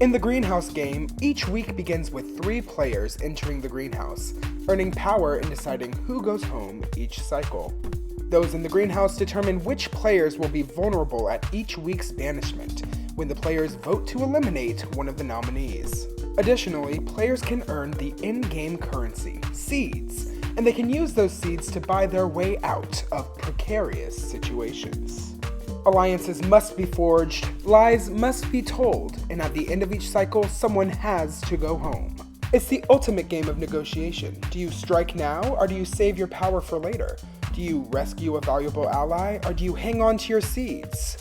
In the greenhouse game, each week begins with 3 players entering the greenhouse, earning power and deciding who goes home each cycle. Those in the greenhouse determine which players will be vulnerable at each week's banishment, when the players vote to eliminate one of the nominees. Additionally, players can earn the in-game currency, seeds, and they can use those seeds to buy their way out of precarious situations. Alliances must be forged, lies must be told, and at the end of each cycle, someone has to go home. It's the ultimate game of negotiation. Do you strike now, or do you save your power for later? Do you rescue a valuable ally, or do you hang on to your seeds?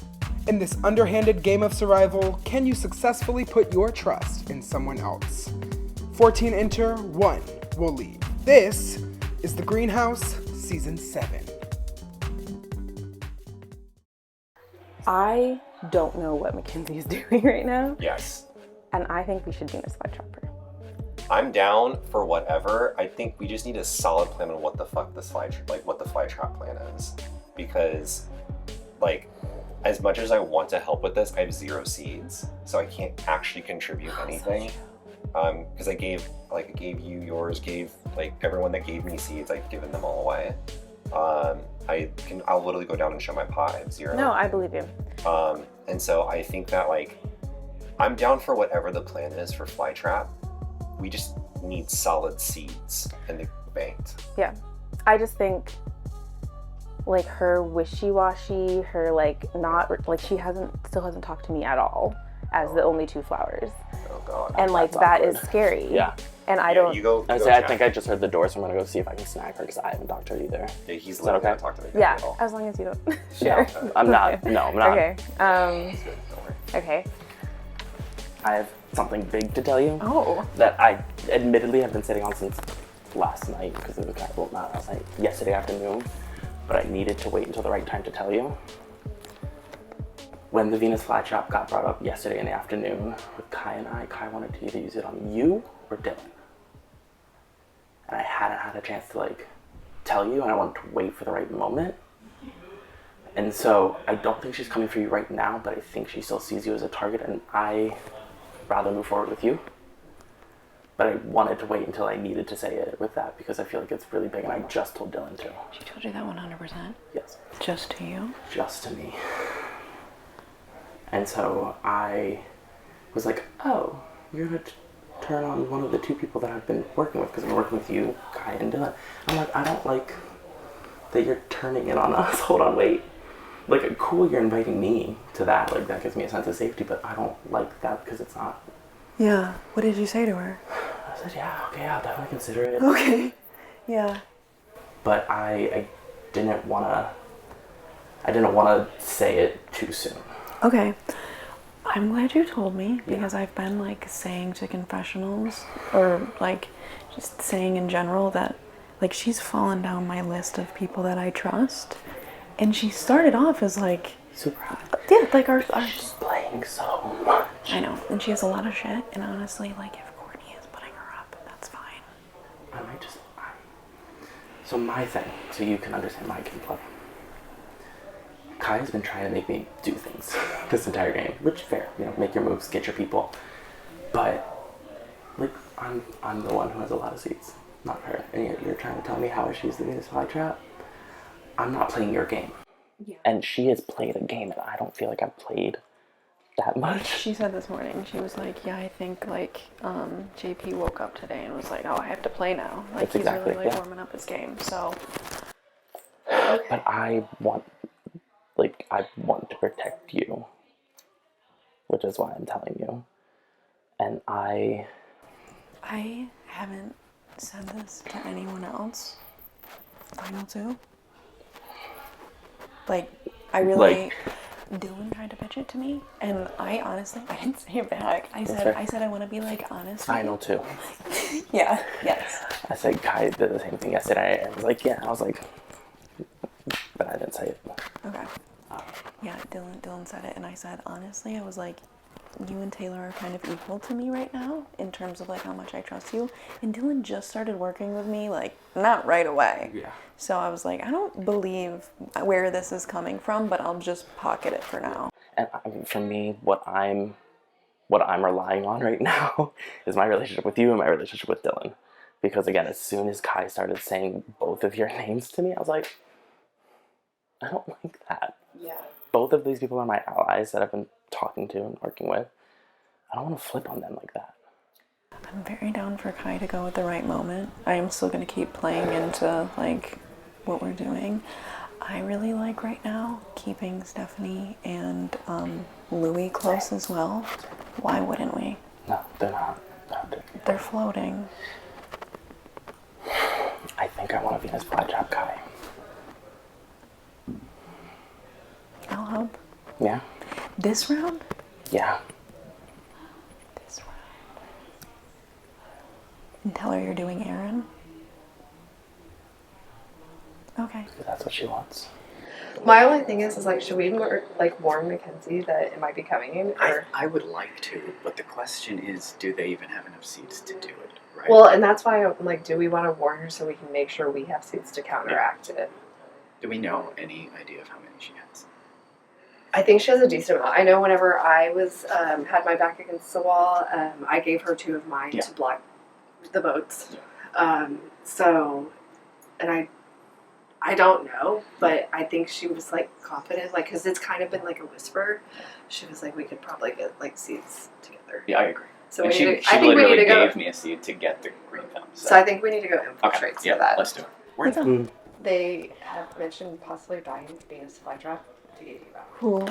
In this underhanded game of survival, can you successfully put your trust in someone else? 14 enter, 1 will leave. This is The Greenhouse, Season 7. I don't know what Mackenzie's doing right now. Yes. And I think we should do this Flytrapper. I'm down for whatever. I think we just need a solid plan on what the fuck this what the fly trap plan is. Because, as much as I want to help with this, I have 0 seeds, so I can't actually contribute anything. Because I gave you yours, gave everyone that gave me seeds, I've given them all away. I'll literally go down and show my pot. I have 0. No, I believe you. And so I think that I'm down for whatever the plan is for Flytrap. We just need solid seeds in the banked. Yeah. I just think her wishy-washy, her not she still hasn't talked to me at all as the only 2 flowers. Oh god. And that is scary. Yeah. And I don't. I think I just heard the door, so I'm gonna go see if I can snag her because I haven't talked to her either. Yeah, he's Is that okay? not talk to me Yeah, at all. as long as you don't share. No, I'm not. No, I'm not. Okay. It's good, don't worry. Okay. I have something big to tell you. Oh. That I admittedly have been sitting on since last night because it was not last night, yesterday afternoon. But I needed to wait until the right time to tell you. When the Venus flytrap got brought up yesterday in the afternoon with Kai and I, Kai wanted to either use it on you or Dylan. And I hadn't had a chance to tell you, and I wanted to wait for the right moment. And so I don't think she's coming for you right now, but I think she still sees you as a target, and I rather move forward with you. But I wanted to wait until I needed to say it with that because I feel like it's really big, and I just told Dylan too. She told you that 100%? Yes. Just to you? Just to me. And so I was like, oh, you're going to turn on one of the 2 people that I've been working with because I've been working with you, Kai, and Dylan. I'm like, I don't like that you're turning it on us. Hold on, wait. Cool, you're inviting me to that. That gives me a sense of safety, but I don't like that because it's not. Yeah. What did you say to her? I said, yeah, okay, I'll definitely consider it. Okay. Yeah. But I didn't want to say it too soon. Okay. I'm glad you told me because I've been saying to confessionals or just saying in general that she's fallen down my list of people that I trust. And she started off as super hot. Yeah, She's playing so much. I know. And she has a lot of shit. And honestly, if Courtney is putting her up, that's fine. So my thing, so you can understand my gameplay. Kai has been trying to make me do things this entire game, which fair, make your moves, get your people. But I'm the one who has a lot of seats, not her. And you're trying to tell me how she's the Venus flytrap. I'm not playing your game. Yeah. And she has played a game, and I don't feel like I've played that much. She said this morning, she was like, yeah, I think JP woke up today and was like, oh, I have to play now. That's He's exactly, really warming up his game, so. Okay. But I want to protect you, which is why I'm telling you. And I haven't said this to anyone else. Final 2. I really, Dylan tried to pitch it to me, and I honestly, I didn't say it back. I said I want to be honest. Final 2. Yeah, yes. I said Kai did the same thing yesterday. I was like, yeah. I was like, but I didn't say it. Okay. Yeah, Dylan said it, and I said, honestly, I was like, you and Taylor are kind of equal to me right now in terms of how much I trust you. And Dylan just started working with me, not right away. Yeah. So I was like, I don't believe where this is coming from, but I'll just pocket it for now. And for me, what I'm what I'm relying on right now is my relationship with you and my relationship with Dylan. Because again, as soon as Kai started saying both of your names to me, I was like, I don't like that. Yeah. Both of these people are my allies that I've been talking to and working with. I don't want to flip on them like that. I'm very down for Kai to go at the right moment. I am still going to keep playing into, like, what we're doing. I really like right now keeping Stephanie and Louis close as well. Why wouldn't we? No, they're not. No, They're floating. I think I want to Venus flytrap Kai. I'll help. Yeah? This round? Yeah. This round. And tell her you're doing Aaron? Okay. Because that's what she wants. My only thing is like, should we warn Mackenzie that it might be coming? Or? I would like to, but the question is, do they even have enough seats to do it, right? Well, and that's why I'm like, do we want to warn her so we can make sure we have seats to counteract it? Do we know any idea of how many she has? I think she has a decent amount. I know whenever I was had my back against the wall, I gave her 2 of mine Yeah. to block the votes. And I don't know, but I think she was like confident, like, because it's kind of been like a whisper. She was like, we could probably get like seats together. Yeah, I agree. So And we she need to, I think we literally need to go. gave me a seat to get the green thumb. So I think we need to go okay, infiltrate some yeah, of that. let's do it. They have mentioned possibly buying Venus flytrap to get you back. Who?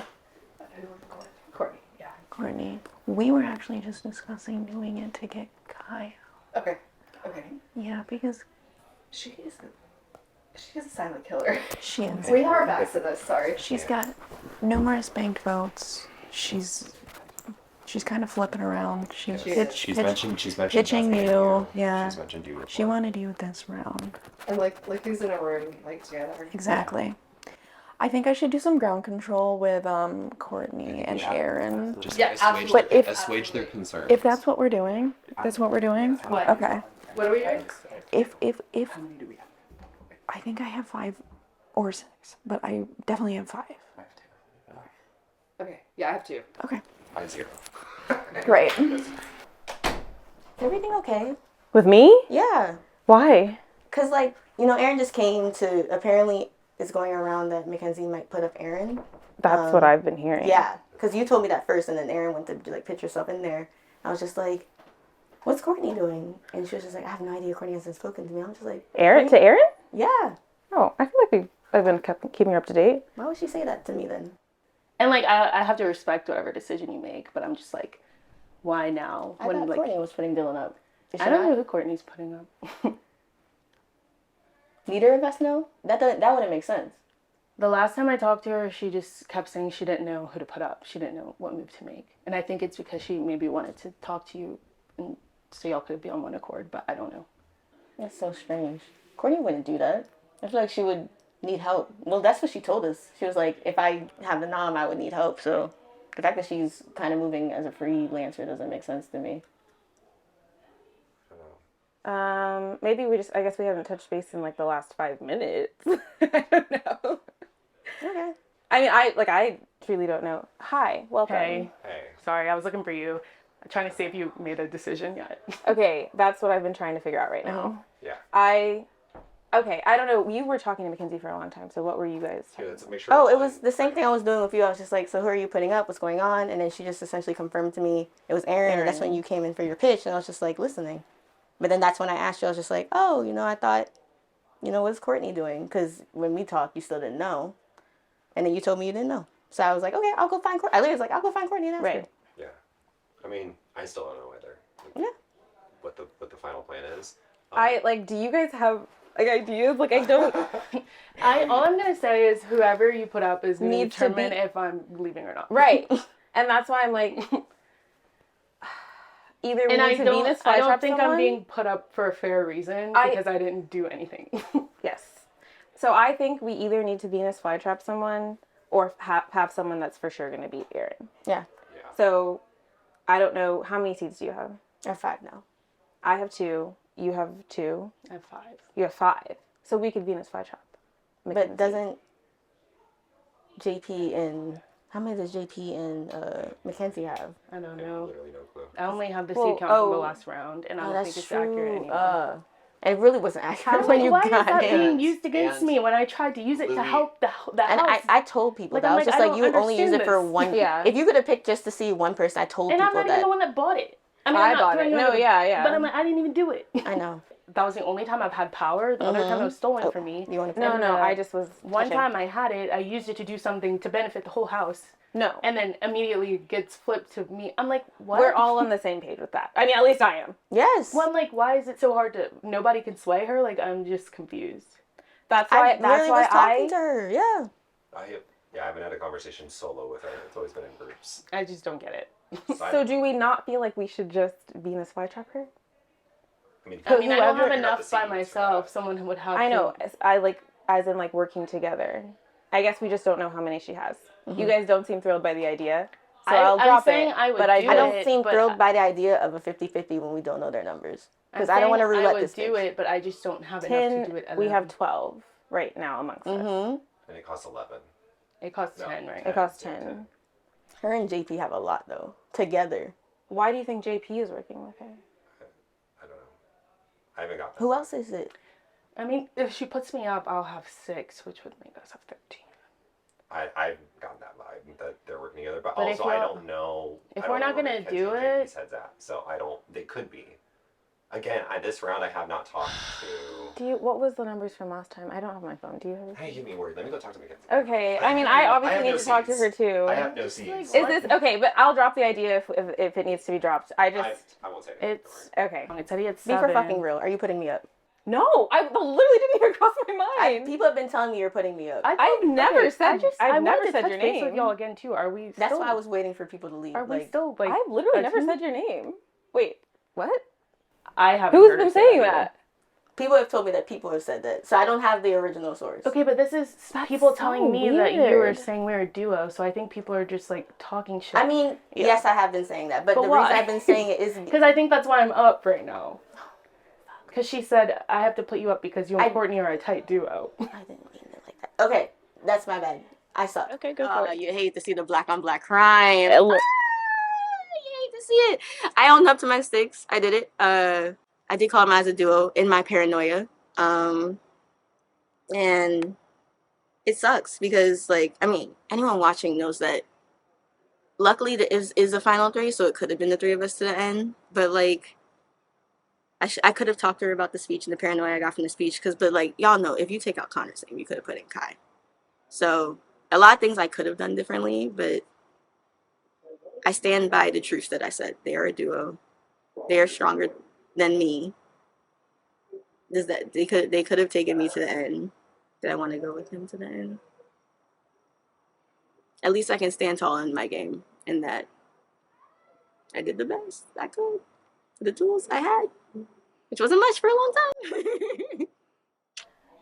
Courtney, yeah. Courtney. We were actually just discussing doing it to get Kai. Okay. Yeah, because She is a silent killer. she is. We have our backs to this, sorry. She's got numerous banked votes. She's kind of flipping around. She's She's mentioned pitching Bethany. you. Yeah. She's mentioned you. She wanted you this round. And like who's in a room like together. Exactly. I think I should do some ground control with Courtney and Yeah. Aaron. Just Yeah, assuage, But if- assuage their concerns. If that's what we're doing, that's what we're doing. What? Okay. What are we doing? If I think I have 5 or 6, but I definitely have 5. Okay. Yeah, I have 2. Okay. 5-0. Great. Is everything okay? With me? Yeah. Why? Because, like, you know, Aaron just came to, apparently, it's going around that Mackenzie might put up Aaron. That's what I've been hearing. Yeah. Because you told me that first, and then Aaron went to, like, pitch herself in there. I was just like, what's Courtney doing? And she was just like, I have no idea. Courtney hasn't spoken to me. I'm just like, Aaron to Aaron? yeah. Oh, I feel like I've been keeping her up to date. Why would she say that to me then? And like I have to respect whatever decision you make, but I'm just like, why now? I thought like Courtney was putting Dylan up. Is she I don't not? know who Courtney's putting up. Neither of us know? That wouldn't make sense. The last time I talked to her, she just kept saying she didn't know who to put up. She didn't know what move to make. And I think it's because she maybe wanted to talk to you and so y'all could be on one accord, but I don't know. That's so strange. Courtney wouldn't do that. I feel like she would need help. Well, that's what she told us. She was like, if I have the nom, I would need help. So the fact that she's kind of moving as a freelancer doesn't make sense to me. Maybe I guess we haven't touched base in like the last 5 minutes. I don't know. Okay. I mean, I truly don't know. Hi, welcome. Hey. Hey. Sorry, I was looking for you. I'm trying to see if you made a decision yet. Okay, that's what I've been trying to figure out right now. Yeah. I don't know. You were talking to Mackenzie for a long time, so what were you guys Yeah, talking let's about? make sure. Oh, we're it on. was the same thing I was doing with you. I was just like, so who are you putting up? What's going on? And then she just essentially confirmed to me it was Aaron. And that's when you came in for your pitch. And I was just like listening. But then that's when I asked you, I was just like, oh, you know, I thought, you know, what's Courtney doing? Because when we talked, you still didn't know. And then you told me you didn't know. So I was like, okay, I'll go find Courtney. I literally was like, I'll go find Courtney and ask her. Right. Yeah. I mean, I still don't know either. Like, Yeah. What the final plan is. Do you guys have like ideas? Like I don't. All I'm gonna say is whoever you put up is gonna Needs to determine be- if I'm leaving or not. Right. And that's why I'm like, either we And need to Venus flytrap I don't think someone. I'm being put up for a fair reason because I didn't do anything. Yes. So I think we either need to Venus flytrap someone or have someone that's for sure going to beat Aaron. Yeah. Yeah. So I don't know. How many seeds do you have? Or 5 now. I have 2. You have 2. I have 5. You have 5. So we could Venus flytrap. But doesn't JP and How many does JP and Mackenzie have? I don't know. Literally no clue. I only have the Well, seed count from the oh. last round, and I Oh, don't think it's accurate anymore. It really wasn't accurate Like, when you why is got that it. being used against And me when I tried to use it to Louis- help the And house? I told people Like, that. I'm I was like, just I like, you don't only use it for understand one. this. Yeah. If you could have picked just to see one person, I told and I'm people not even that. the one that bought it. I mean, I I'm not bought throwing it. you No, under the- yeah, yeah. But I'm like, I didn't even do it. I know. That was the only time I've had power. The other time it was stolen from me. You want to? No, And, no, I just was One touching. time I had it, I used it to do something to benefit the whole house, No. and then immediately it gets flipped to me. I'm like, what? We're all on the same page with that. I mean, at least I am. Yes. Well, I'm like, why is it so hard to? Nobody can sway her. Like, I'm just confused. That's why. I That's literally why was talking to her. Yeah. I haven't had a conversation solo with her. It's always been in groups. I just don't get it. So do we not feel like we should just be in the supply trapper? I mean, I mean, I don't have figure out enough the by seeds for myself. that. Someone would have. I know. To, I like, as in like working together. I guess we just don't know how many she has. You guys don't seem thrilled by the idea, so I'll I'm drop saying it. I would but I do I don't it, seem but thrilled by the idea of a 50-50 when we don't know their numbers. Because I don't want to roulette I would this do bitch. it, but I just don't have enough to do it. 10. We alone. have 12 right now amongst us. And it costs 11. It costs No. 10, right? It costs Yeah, 10. Her and JP have a lot though together. Why do you think JP is working with her? I don't know. I haven't got that. Who else is it? I mean, if she puts me up, I'll have 6, which would make us have 13. I've gotten that vibe that they're working together, but But if also I you're- don't know. if I we're don't know not where gonna Mackenzie do and it- JP's heads at, so I don't. They could be. Again, this round I have not talked to. What was the numbers from last time? I don't have my phone. Do you have it? Hey, give me a word. Let me go talk to Mackenzie. Okay. I mean, I obviously have need no to talk to seeds. her too. I have no Just, like, seeds. Is this okay? But I'll drop the idea if it needs to be dropped. I just I won't say anything. It's okay. it said he had Be 7. for fucking real. Are you putting me up? No, I literally didn't even cross my mind. People have been telling me you're putting me up. I've never said. I I've wanted never to said touch your base with name. y'all again too. Are we? That's still, why I was waiting for people to leave. Are we Like, still like? I've literally a never team? said your name. Wait, what? I haven't. Who's heard her been say saying either. that? people have told me that people have said that, so I don't have the original source. Okay, but this is That's people so telling me that you were weird. saying we're a duo, so I think people are just like talking shit. I mean, yes, I have been saying that, but But the why? reason I've been saying it is because I think that's why I'm up right now. Because she said I have to put you up because you and Courtney are a tight duo. I didn't mean it like that. Okay, that's my bad. I suck. Okay, go for it. You hate to see the black on black crime. It looks- You hate to see it. I owned up to my sticks. I did it. I did call them as a duo in my paranoia. And it sucks because, like, I mean, anyone watching knows that luckily there is a final 3, so it could have been the 3 of us to the end. But, like, I could have talked to her about the speech and the paranoia I got from the speech. But, like, y'all know, if you take out Connor's name, you could have put in Kai. So, a lot of things I could have done differently, but I stand by the truth that I said. They are a duo. They are stronger than me. Does that they could have taken me to the end. Did I want to go with him to the end? At least I can stand tall in my game, in that I did the best I could for the tools I had, which wasn't much for a long time.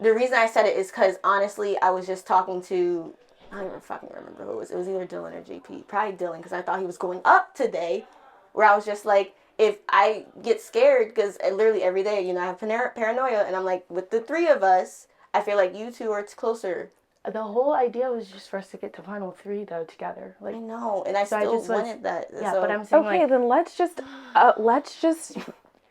The reason I said it is because honestly, I was just talking to, I don't even fucking remember who it was. It was either Dylan or JP. Probably Dylan, because I thought he was going up today. Where I was just like, if I get scared, because literally every day, you know, I have paranoia, and I'm like, with the 3 of us, I feel like you 2 are close. The whole idea was just for us to get to final 3 though together. Like I know, and I So I still just was- wanted that. yeah, So- but I'm saying Okay, like. then let's just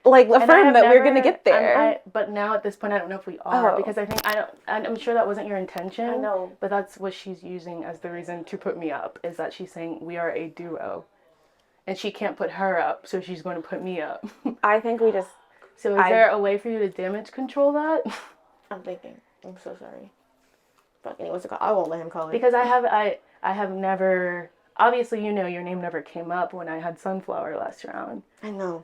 like And I affirm have that we're never- gonna get there. But now at this point, I don't know if we are Oh. because I think I'm sure that wasn't your intention. I know. But that's what she's using as the reason to put me up. Is that she's saying we are a duo, and she can't put her up, so she's going to put me up. I think we just. So is there a way for you to damage control that? I'm thinking. I'm so sorry. Fucking, what's it called? I won't let him call it. Because I have never. Obviously, you know, your name never came up when I had Sunflower last round. I know.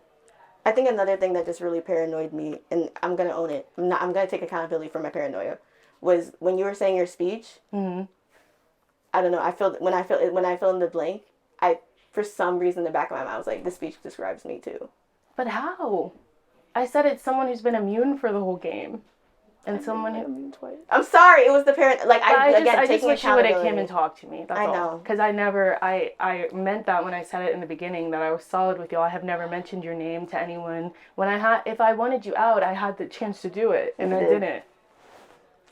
I think another thing that just really paranoid me, and I'm gonna own it. I'm gonna take accountability for my paranoia. Was when you were saying your speech. Mm-hmm. I don't know. When I fill in the blank, for some reason in the back of my mind I was like, this speech describes me too. But how? I said it's someone who's been immune for the whole game, and someone who. I'm sorry. It was the parent. Like I just taking wish you would have accountability. came and talked to me. That's I all. know. Because I meant that when I said it in the beginning that I was solid with you. I have never mentioned your name to anyone. If I wanted you out, I had the chance to do it, and I didn't.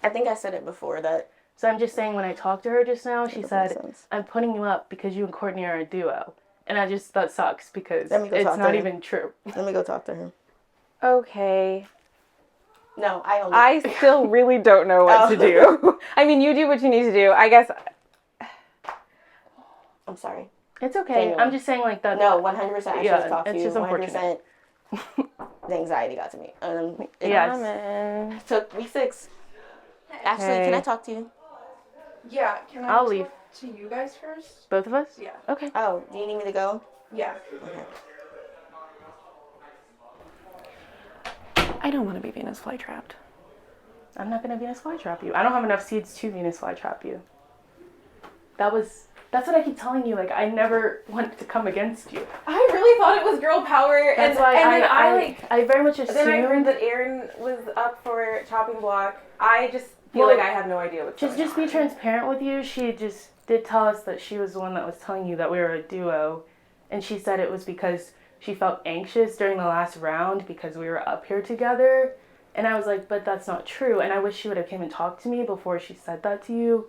I think I said it before that. So I'm just saying when I talked to her just now, she doesn't make said, sense. I'm putting you up because you and Courtney are a duo. And that sucks because Let me go it's talk to not her. even true. Let me go talk to her. Okay. No, I don't. I still really don't know what to do. I mean, you do what you need to do. I guess. I'm sorry. It's okay. Genuine. I'm just saying like that. No, 100%. I should have talked to it's you. just unfortunate. 100%. The anxiety got to me. Yes. Took week 6. Actually, can I talk to you? Yeah, can I'll leave. to you guys first? Both of us? Yeah. Okay. Oh, do you need me to go? Yeah. Okay. I don't want to be Venus flytrapped. I'm not gonna Venus flytrap you. I don't have enough seeds to Venus flytrap you. That's what I keep telling you. Like, I never want to come against you. I really thought it was girl power, That's why I very much assumed. Then I heard that Aaron was up for chopping block. I just feel Well, like I have no idea what's going just on. be transparent with you. She just did tell us that she was the one that was telling you that we were a duo, and she said it was because she felt anxious during the last round because we were up here together. And I was like, but that's not true. And I wish she would have came and talked to me before she said that to you,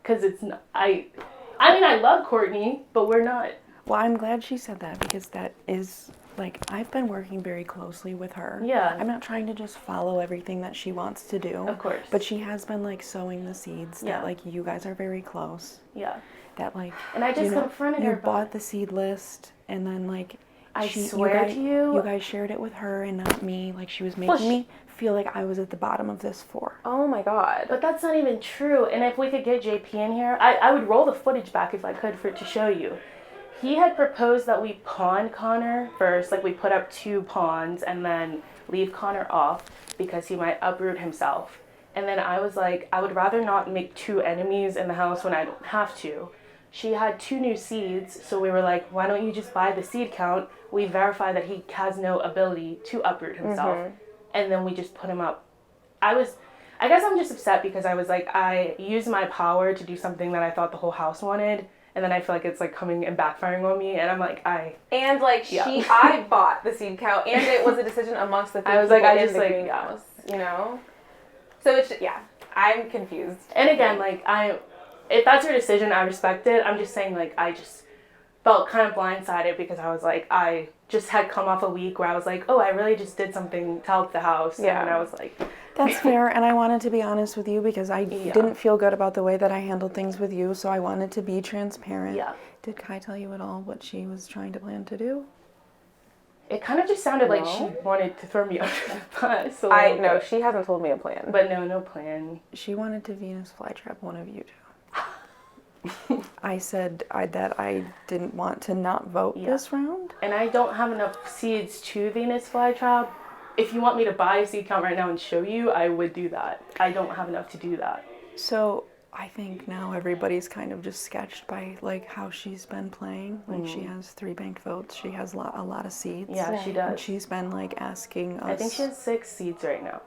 because it's not. I mean, I love Courtney, but we're not. Well, I'm glad she said that because that is, like, I've been working very closely with her. Yeah. I'm not trying to just follow everything that she wants to do. Of course. But she has been, like, sowing the seeds that, like, you guys are very close. Yeah. That, like, And I just confronted you her. bought the seed list and then, like, I swear to you. You guys shared it with her and not me. Like, she was making me feel like I was at the bottom of this for. Oh my god. But that's not even true. And if we could get JP in here, I would roll the footage back if I could to show you. He had proposed that we pawn Connor first, like we put up 2 pawns and then leave Connor off because he might uproot himself. And then I was like, I would rather not make 2 enemies in the house when I don't have to. She had 2 new seeds, so we were like, why don't you just buy the seed count? We verify that he has no ability to uproot himself. And then we just put him up. I guess I'm just upset because I was like, I used my power to do something that I thought the whole house wanted. And then I feel like it's like coming and backfiring on me. And I'm like, And like I bought the seed count, and it was a decision amongst the 3 I was like, people I in just the like, greenhouse, you know? So it's, I'm confused. And again, like, if that's your decision, I respect it. I'm just saying, like, I just felt kind of blindsided because I was like, I just had come off a week where I was like, oh, I really just did something to help the house. Yeah. And I was like, That's fair, and I wanted to be honest with you because I didn't feel good about the way that I handled things with you, so I wanted to be transparent. Yeah. Did Kai tell you at all what she was trying to plan to do? it kind of just sounded like she wanted to throw me under the bus. No, she hasn't told me a plan. But no plan. She wanted to Venus flytrap one of you two. I said that I didn't want to not vote this round. And I don't have enough seeds to Venus flytrap. If you want me to buy a seed count right now and show you, I would do that. I don't have enough to do that. So I think now everybody's kind of just sketched by like how she's been playing. Like she has 3 banked votes. She has a lot of seeds. Yeah, she does. And she's been like asking us. I think she has 6 seeds right now.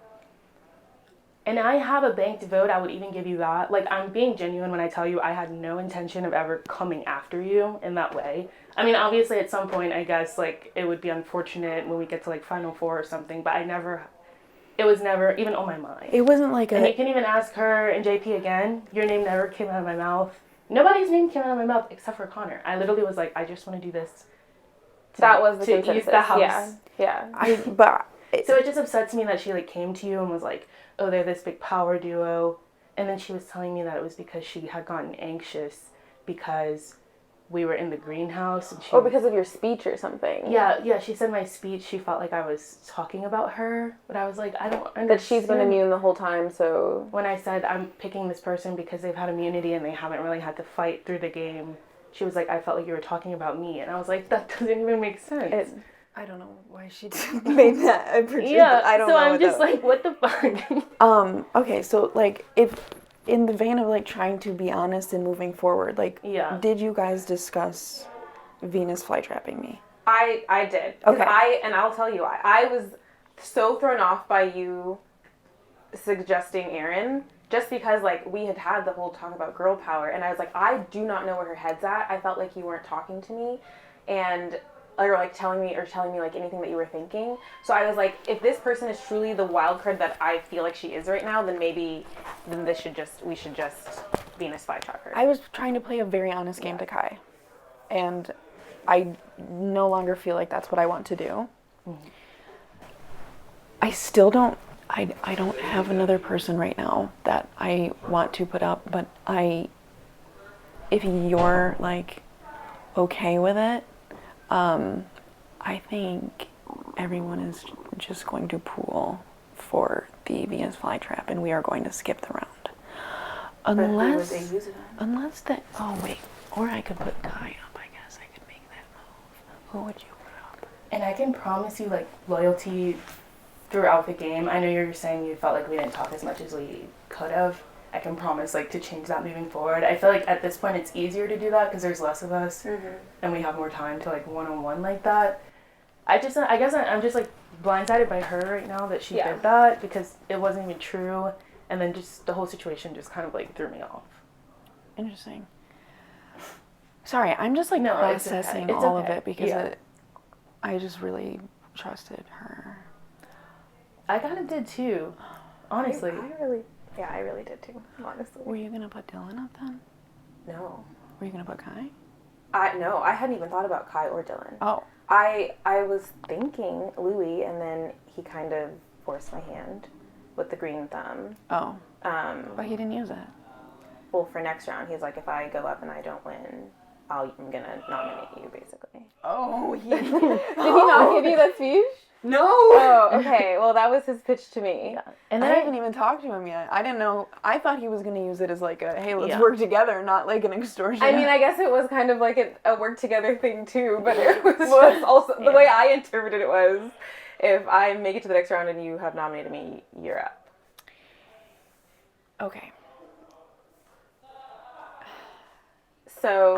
And I have a banked vote. I would even give you that. Like, I'm being genuine when I tell you I had no intention of ever coming after you in that way. I mean, obviously at some point, I guess, like, it would be unfortunate when we get to, like, Final Four or something. But it was never even on my mind. It wasn't like And you can even ask her and JP again. Your name never came out of my mouth. Nobody's name came out of my mouth except for Connor. I literally was like, I just want to do this. That was the to consensus. use the house. Yeah. So it just upsets me that she like came to you and was like, oh, they're this big power duo. And then she was telling me that it was because she had gotten anxious because we were in the greenhouse. And Or because of your speech or something. Yeah, she said my speech, she felt like I was talking about her. But I was like, I don't understand. That she's been immune the whole time, so... When I said I'm picking this person because they've had immunity and they haven't really had to fight through the game, she was like, I felt like you were talking about me. And I was like, that doesn't even make sense. I don't know why she made that. I don't know. So I'm just like, what the fuck? Okay, so like if in the vein of like trying to be honest and moving forward, like did you guys discuss Venus flytrapping me? I did. Okay. And I'll tell you why. I was so thrown off by you suggesting Aaron, just because like we had the whole talk about girl power, and I was like, I do not know where her head's at. I felt like you weren't talking to me, and or like telling me like anything that you were thinking. So I was like, if this person is truly the wild card that I feel like she is right now, then we should just Venus flytrap her. I was trying to play a very honest game to Kai, and I no longer feel like that's what I want to do. Mm-hmm. I still don't. I don't have another person right now that I want to put up, but if you're like okay with it, I think everyone is just going to pool for the Venus flytrap, and we are going to skip the round. Unless oh wait, or I could put Kai up. I guess I could make that move. Who would you put up? And I can promise you, like, loyalty throughout the game. I know you're saying you felt like we didn't talk as much as we could have. I can promise, like, to change that moving forward. I feel like at this point it's easier to do that because there's less of us, and we have more time to, like, one-on-one like that. I guess I'm just, like, blindsided by her right now that she did that because it wasn't even true, and then just the whole situation just kind of, like, threw me off. Interesting. Sorry, I'm just, like, processing all of it because I just really trusted her. I kind of did too, honestly. I really did too, honestly. Were you gonna put Dylan up then? No. Were you gonna put Kai? No, I hadn't even thought about Kai or Dylan. Oh. I was thinking Louis, and then he kind of forced my hand with the green thumb. Oh. But he didn't use it. Well, for next round, he's like, if I go up and I don't win, I'm gonna nominate you, basically. Oh, he did he not give you that speech? No. Oh, okay. Well, that was his pitch to me. Yeah. And I haven't even talked to him yet. I didn't know. I thought he was going to use it as like a, hey, let's work together, not like an extortion. I mean, I guess it was kind of like a work together thing too, but it was also, the way I interpreted it was, if I make it to the next round and you have nominated me, you're up. Okay. So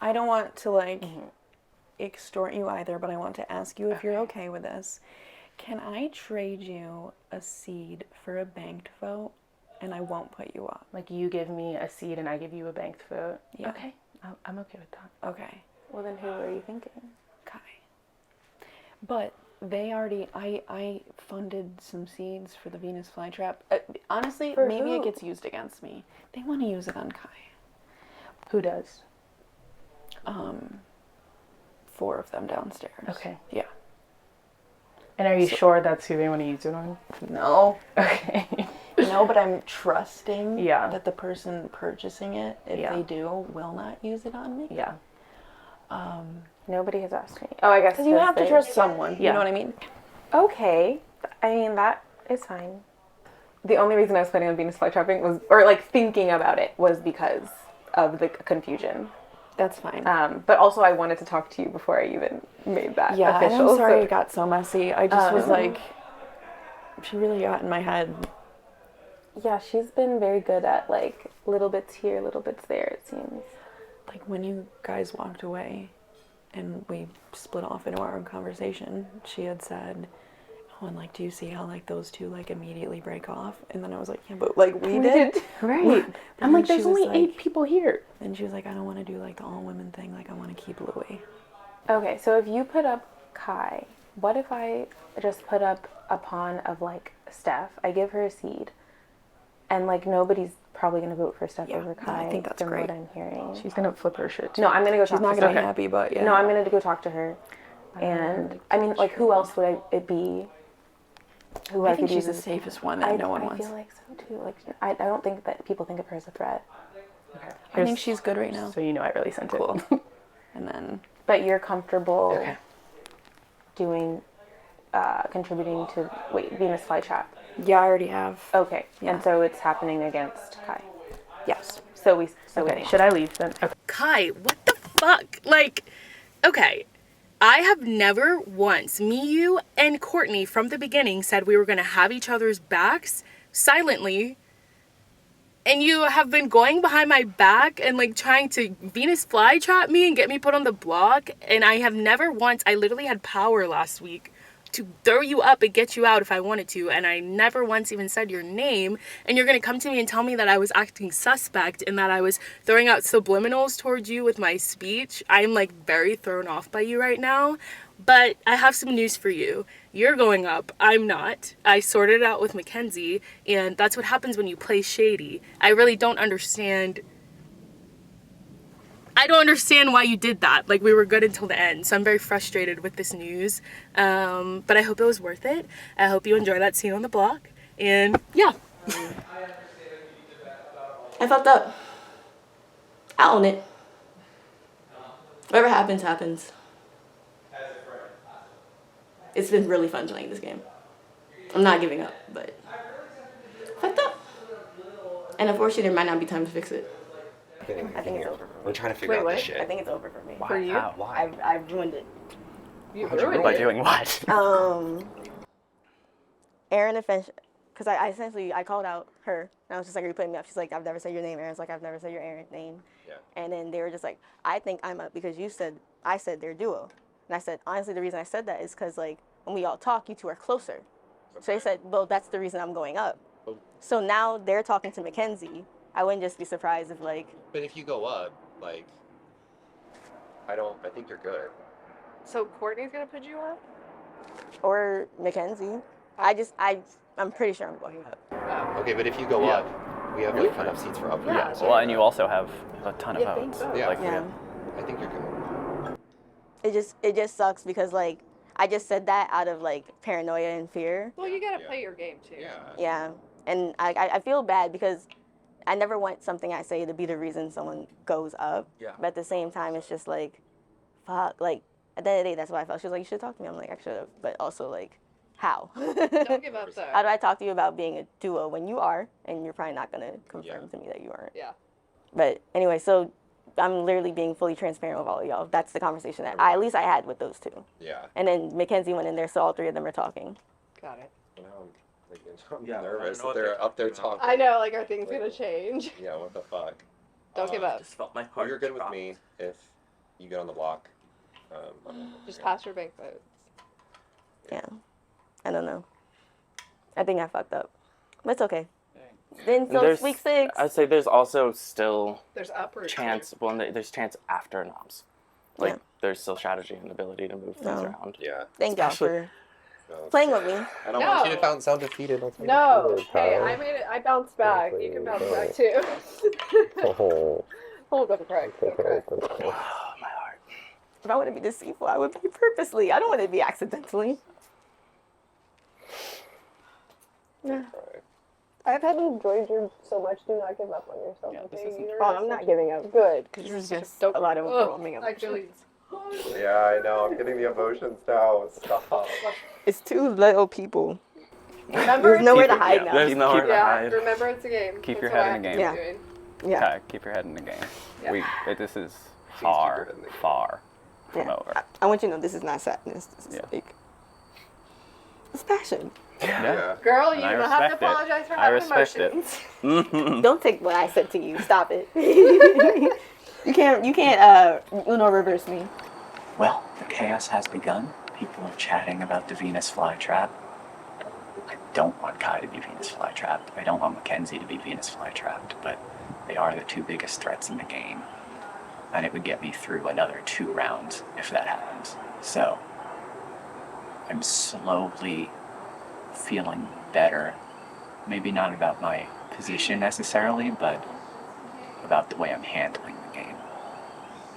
I don't want to like extort you either, but I want to ask you if you're okay with this. Can I trade you a seed for a banked vote, and I won't put you up? Like, you give me a seed and I give you a banked vote? Yeah. Okay. I'm okay with that. Okay. Well, then who are you thinking? Kai. But they already, I funded some seeds for the Venus flytrap. Honestly, For maybe who? it gets used against me. They want to use it on Kai. Who does? 4 of them downstairs. Okay. Yeah. And are you sure that's who they want to use it on? No. Okay. No, but I'm trusting Yeah. that the person purchasing it, if they do, will not use it on me. Yeah. Nobody has asked me. Oh, I guess. Because you have to trust someone. You know what I mean? Okay. I mean, that is fine. The only reason I was planning on Venus flytrapping was, or like thinking about it, was because of the confusion. That's fine. But also I wanted to talk to you before I even made that official. Yeah, and I'm sorry it got so messy. I just was like, she really got in my head. Yeah, she's been very good at like little bits here, little bits there, it seems. Like when you guys walked away and we split off into our own conversation, she had said, oh, and like, do you see how like those two like immediately break off? And then I was like, yeah, but like we did. Right. I'm like, there's only like, 8 people here. And she was like, I don't want to do like the all women thing. Like I want to keep Louis. Okay, so if you put up Kai, what if I just put up a pawn of like Steph? I give her a seed, and like nobody's probably gonna vote for Steph over Kai. I think that's from great. what I'm hearing. She's gonna flip her shit too. No, I'm gonna go. She's not gonna be happy, but yeah. No, I'm gonna go talk to her. And I mean, like, who else would it be? Who I think she's the safest one that no one wants. I feel like so too. Like, I don't think that people think of her as a threat. Okay. I think she's good right now. So you know I really sent Cool. it. And then. But you're comfortable Okay. doing, contributing to Venus flytrap. Yeah, I already have. Okay, Yeah. and so it's happening against Kai. Yes. So we. Okay. Should I leave then? Okay. Kai, what the fuck? Like, okay. I have never once, me, you, and Courtney from the beginning said we were going to have each other's backs silently. And you have been going behind my back and like trying to Venus flytrap me and get me put on the block. And I have never once, I literally had power last week to throw you up and get you out if I wanted to, and I never once even said your name, and you're gonna come to me and tell me that I was acting suspect and that I was throwing out subliminals towards you with my speech. I'm like very thrown off by you right now. But I have some news for you. You're going up. I'm not. I sorted it out with Mackenzie, and that's what happens when you play shady. I really don't understand. I don't understand why you did that. Like, we were good until the end, so I'm very frustrated with this news. But I hope it was worth it. I hope you enjoy that scene on the block. And yeah. I fucked up. I own it. Whatever happens, happens. It's been really fun playing this game. I'm not giving up, but fucked up. And unfortunately, there might not be time to fix it. I think it's over for me. We're trying to figure out this shit. I think it's over for me. For you? Why? I've ruined it. You How'd you ruined ruin it. it? Doing what? Aaron offense, because I called out her, and I was just like, are you putting me up? She's like, I've never said your name. Aaron's like, I've never said your name. Yeah. And then they were just like, I think I'm up because I said they're a duo. And I said, honestly, the reason I said that is because, like, when we all talk, you two are closer. So they said, well, that's the reason I'm going up. Oh. So now they're talking to Mackenzie. I wouldn't just be surprised if, like, But if you go up, like, I think you're good. So Courtney's gonna put you up? or Mackenzie. I'm pretty sure I'm going up. Okay, but if you go Yeah. up, we have like enough seats for upgrade. Yeah. Well, and you also have a ton of Yeah, votes. thanks. Yeah. Like, Yeah. I think you're good. It just sucks because, like, I just said that out of, like, paranoia and fear. Well, you gotta Yeah. play your game too. Yeah. Yeah. And I feel bad because I never want something I say to be the reason someone goes up. Yeah. But at the same time, it's just like, fuck. Like, at the end of the day, that's why I felt. She was like, you should talk to me. I'm like, I should have. But also, like, how? Don't give up though. How do I talk to you about being a duo when you are, and you're probably not going to confirm Yeah. to me that you aren't? Yeah. But anyway, so I'm literally being fully transparent with all of y'all. That's the conversation that at least I had with those two. Yeah. And then Mackenzie went in there, so all three of them are talking. Got it. Now I'm Yeah, I don't nervous know that what they're they're up there talking about. talking. I know, like, are things gonna change? Yeah, what the fuck? Don't give up. Just felt my Well, heart. you're good with drop. me if you get on the block. Just pass your bank votes. Yeah. I don't know. I think I fucked up. But it's okay. Then so it's week 6. I'd say there's also still There's upward chance. Well, there's chance after noms. Like Yeah. there's still strategy and ability to move things No. around. Yeah. Thank y'all Especially- for No. playing with me. I don't want you to sound defeated. No. Hey, I made it. I bounced back. You can bounce back too. Hold up, crack. Oh, my heart. If I want to be deceitful, I would be purposely. I don't want to be accidentally. Yeah. I've had enjoyed you so much. Do not give up on yourself. Yeah, this okay? isn't- Oh, I'm not giving up. Good. This is just Don't- a lot of Ugh, overwhelming actually, emotions. Yeah, I know. I'm getting the emotions now. Stop. It's two little people. remember There's nowhere it's to a hide game. now. There's nowhere to Yeah, hide. remember it's a game. Keep That's your what head I in the have game. to be doing. Yeah. Okay, keep your head in the game. Yeah. This is keep far, your head in the game. far from Yeah. over. I want you to know this is not sadness. This is Yeah. like, it's passion. Yeah. Girl, you And I don't have to respect it. apologize for I having respect it. emotions. Don't take what I said to you. Stop it. you can't Uno reverse me. Well, the chaos has begun. People are chatting about the Venus flytrap. I don't want Kai to be Venus flytrapped. I don't want Mackenzie to be Venus flytrapped, but they are the two biggest threats in the game. And it would get me through another 2 rounds if that happens. So, I'm slowly feeling better. Maybe not about my position necessarily, but about the way I'm handling the game.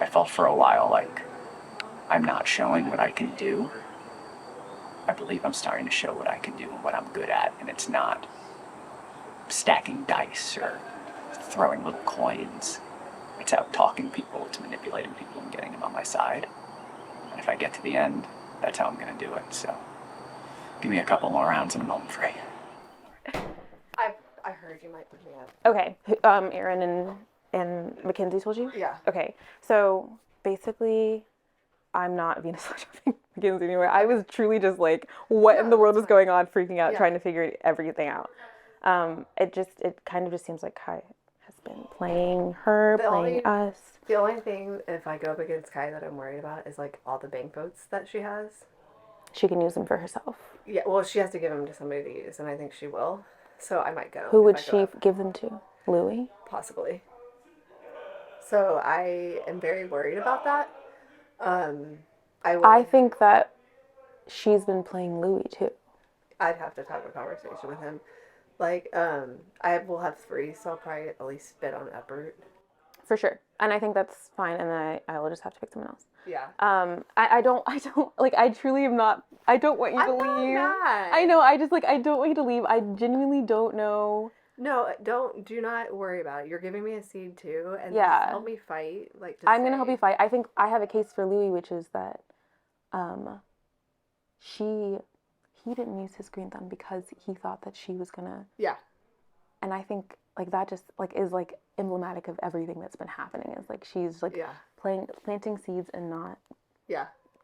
I felt for a while like I'm not showing what I can do. I believe I'm starting to show what I can do and what I'm good at, and it's not stacking dice or throwing little coins. It's out talking people, it's manipulating people and getting them on my side. And if I get to the end, that's how I'm going to do it. So give me a couple more rounds and I'm home free. I heard you might put me up. Okay. Aaron and Mackenzie told you? Yeah. Okay. So basically, I'm not Venus flytrapping Mackenzie anymore. I was truly just like, what in the world is going on, freaking out, Yeah. trying to figure everything out. It kind of just seems like Kai has been playing her, The playing only- us. The only thing, if I go up against Kai, that I'm worried about is like all the bank votes that she has. she can use them for herself. Yeah, well, she has to give them to somebody to use, and I think she will. So I might go. Who would if I she go up. give them to? Louis? Possibly. So I am very worried about that. I think that she's been playing Louis too. I'd have to have a conversation with him. Like, I will have 3, so I'll probably at least bet on Upper. For sure. And I think that's fine, and then I will just have to pick someone else. Yeah. I don't, like, I truly am not, I don't want you to leave. I know, I don't want you to leave. I genuinely don't know. No, do not worry about it. You're giving me a seed too, and Yeah. just help me fight. Like, I'm going to help you fight. I think I have a case for Louis, which is that, he didn't use his green thumb because he thought that she was gonna. Yeah. And I think, like, that just, like, is, like, emblematic of everything that's been happening. Is, like, she's, like, planting seeds and not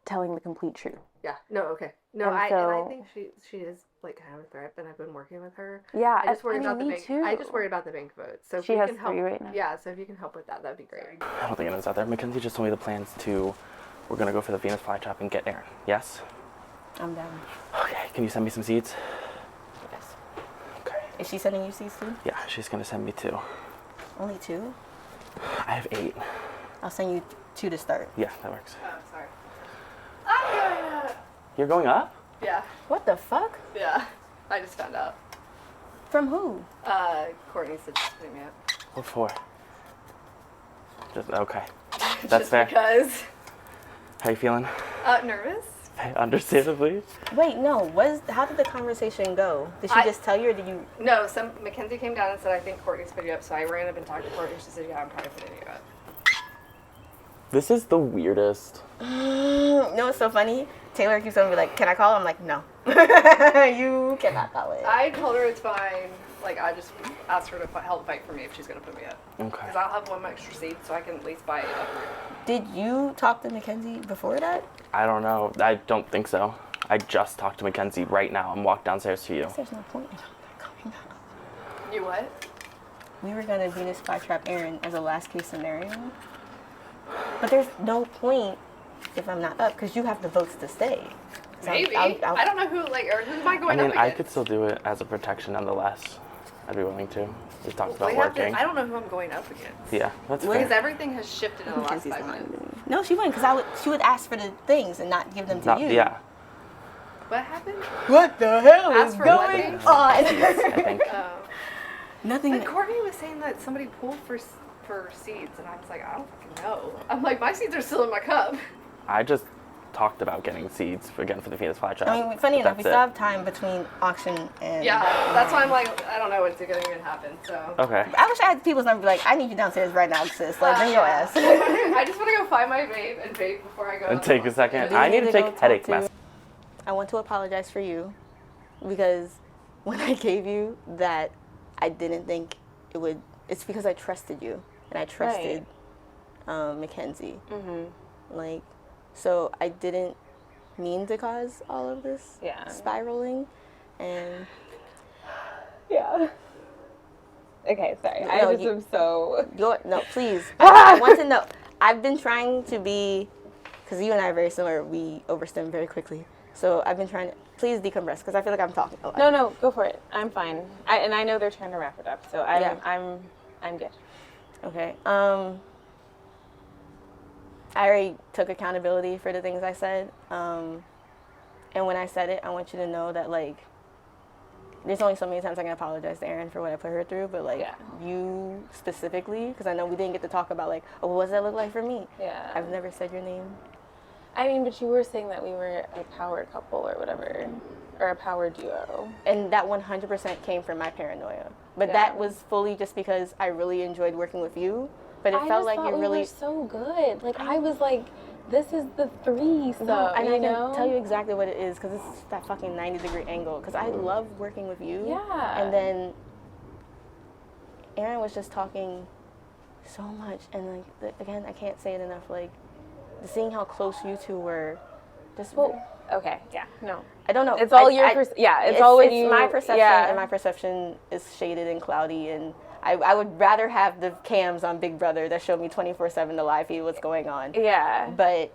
telling the complete truth. Yeah. No, okay. No, And I think she is, like, kind of a threat, and I've been working with her. Yeah, I just worry about the me bank. too. I just worry about the bank votes. So if She you has can help, 3 right now. Yeah, so if you can help with that, that'd be great. I don't think anyone's out there. Mackenzie just told me the plans to, we're going to go for the Venus flytrap and get Aaron. Yes? I'm down. Okay, can you send me some seeds? Yes. Okay. Is she sending you seeds too? Yeah, she's going to send me 2. Only 2? I have 8. I'll send you 2 to start. Yeah, that works. Oh, sorry. I'm going up. You're going up? Yeah. What the fuck? Yeah. I just found out. From who? Courtney said she's putting me up. What for? Just, okay. That's Just fair. because. How you feeling? Nervous? Understandably. Wait, no. How did the conversation go? Did she just tell you, or did you? No, Mackenzie came down and said, I think Courtney's putting you up, so I ran up and talked to Courtney. She said, yeah, I'm probably putting you up. This is the weirdest. You know what's so funny? Taylor keeps on be like, can I call? I'm like, no. You cannot call it. I told her it's fine. Like, I just asked her to help fight for me if she's going to put me up. Okay. Because I'll have 1 extra seed, so I can at least buy it up. Did you talk to Mackenzie before that? I don't know. I don't think so. I just talked to Mackenzie right now. I'm walking downstairs to you. There's no point in coming up. You what? We were going to Venus flytrap Aaron as a last case scenario. But there's no point if I'm not up, because you have the votes to stay. So Maybe. I don't know who, like, or who am I going I up mean, against? I could still do it as a protection nonetheless. I'd be willing to. We talked about working. I don't know who I'm going up against. Yeah, that's Because fair. everything has shifted in the last 5 minutes. No, she wouldn't, because she would ask for the things and not give them to you. Yeah. What happened? What the hell Ask is for going what? on? I think. Nothing. But Courtney was saying that somebody pulled for seeds, and I was like, I don't fucking know. I'm like, my seeds are still in my cup. I just talked about getting seeds again for the Venus flytrap. I mean, funny enough, we That's still it. have time between auction and... Yeah, that's why I'm like, I don't know what's going to even happen, so. Okay. I wish I had people's number, like, I need you downstairs right now, sis. Like, bring your ass. I just want to go find my vape and vape before I go. And take a second. You I need to go take talk headache to- meds. I want to apologize for you, because when I gave you that, I didn't think it would... It's because I trusted you, and I trusted Mackenzie. Mm-hmm. Like, so I didn't mean to cause all of this spiraling, and Yeah. Okay, sorry. No, I just am so. no, please. I want to know. I've been trying to be, because you and I are very similar. We overstim very quickly. So I've been trying to. Please decompress, because I feel like I'm talking a lot. No, go for it. I'm fine. And I know they're trying to wrap it up, so I'm good. Okay. I already took accountability for the things I said. And when I said it, I want you to know that, like, there's only so many times I can apologize to Erin for what I put her through, but, like, you specifically, because I know we didn't get to talk about, like, oh, what does that look like for me? Yeah. I've never said your name. I mean, but you were saying that we were a power couple or whatever, or a power duo. And that 100% came from my paranoia. But that was fully just because I really enjoyed working with you. But it felt like you really were so good. Like, I was like, this is the threesome. No, and I you know? can tell you exactly what it is, because it's that fucking 90-degree angle. Because I love working with you. Yeah. And then Erin was just talking so much, and like again, I can't say it enough. Like, seeing how close you two were, just okay, yeah, no, I don't know. It's all your it's all what you. My perception, yeah. and my perception is shaded and cloudy, and I would rather have the cams on Big Brother that showed me 24/7 the live feed what's going on. Yeah. But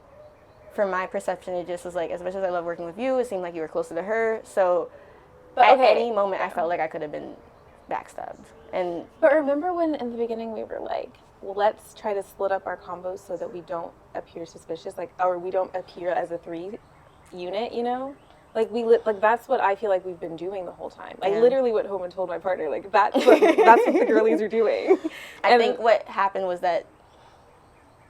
from my perception, it just was like, as much as I love working with you, it seemed like you were closer to her. So But at okay. any moment, I felt like I could have been backstabbed. And But remember when in the beginning we were like, let's try to split up our combos so that we don't appear suspicious, like, or we don't appear as a 3 unit, you know? Like like that's what I feel like we've been doing the whole time. I Yeah. literally went home and told my partner, like, that's what the girlies are doing. I think what happened was that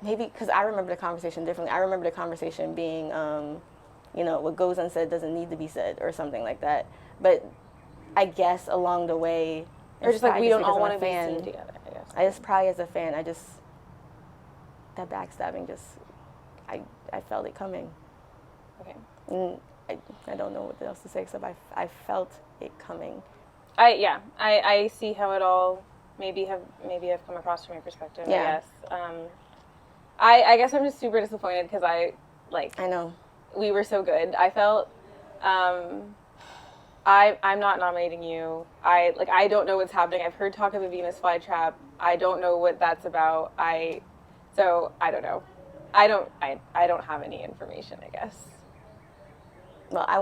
maybe, because I remember the conversation differently. I remember the conversation being, you know, what goes unsaid doesn't need to be said or something like that. But I guess along the way, Or just like we don't all want to be fan. seen together, I guess. I just probably as a fan, that backstabbing I felt it coming. Okay. And I don't know what else to say except I felt it coming. I see how it all maybe have come across from your perspective. Yeah. I guess. I guess I'm just super disappointed because I know we were so good. I felt. I'm not nominating you. I don't know what's happening. I've heard talk of a Venus flytrap. I don't know what that's about. So I don't know. I don't have any information, I guess. Well, I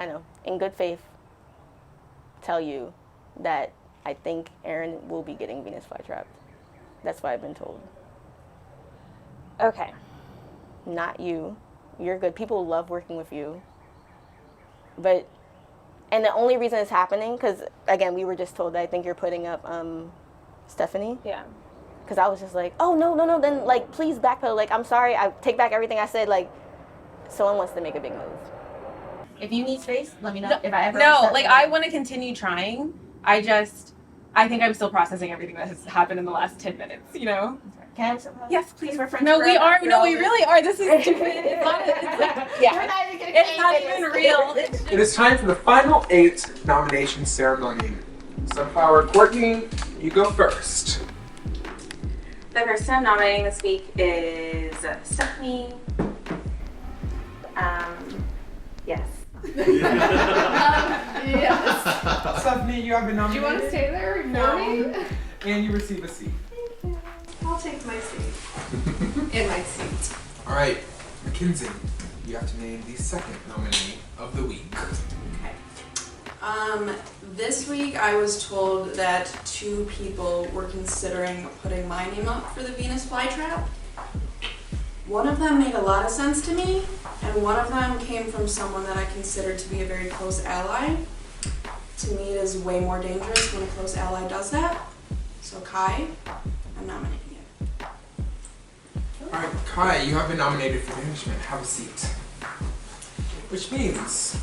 know, in good faith, tell you that I think Aaron will be getting Venus flytrapped. That's what I've been told. Okay. Not you. You're good. People love working with you. And the only reason it's happening, because, again, we were just told that I think you're putting up Stephanie. Yeah. Because I was just like, oh, no, then, like, please backpedal. Like, I'm sorry. I take back everything I said. Like, someone wants to make a big move. If you need space, let me know. If I ever I want to continue trying. I think I'm still processing everything that has happened in the last 10 minutes, you know? Can I Yes, please, we're friends. No, we are. No, we really are. This is stupid. It's not, it's not even real. It is time for the final 8 nomination ceremony. Sunflower Courtney, you go first. The person I'm nominating this week is Stephanie. Yes. Yes. Stephanie, you have been nominated. Do you want to stay there for me? And you receive a seat. I'll take my seat. In my seat. All right, Mackenzie, you have to name the second nominee of the week. This week I was told that 2 people were considering putting my name up for the Venus flytrap. One of them made a lot of sense to me, and one of them came from someone that I consider to be a very close ally. To me, it is way more dangerous when a close ally does that. So Kai, I'm nominating you. All right, Kai, you have been nominated for management. Have a seat. Which means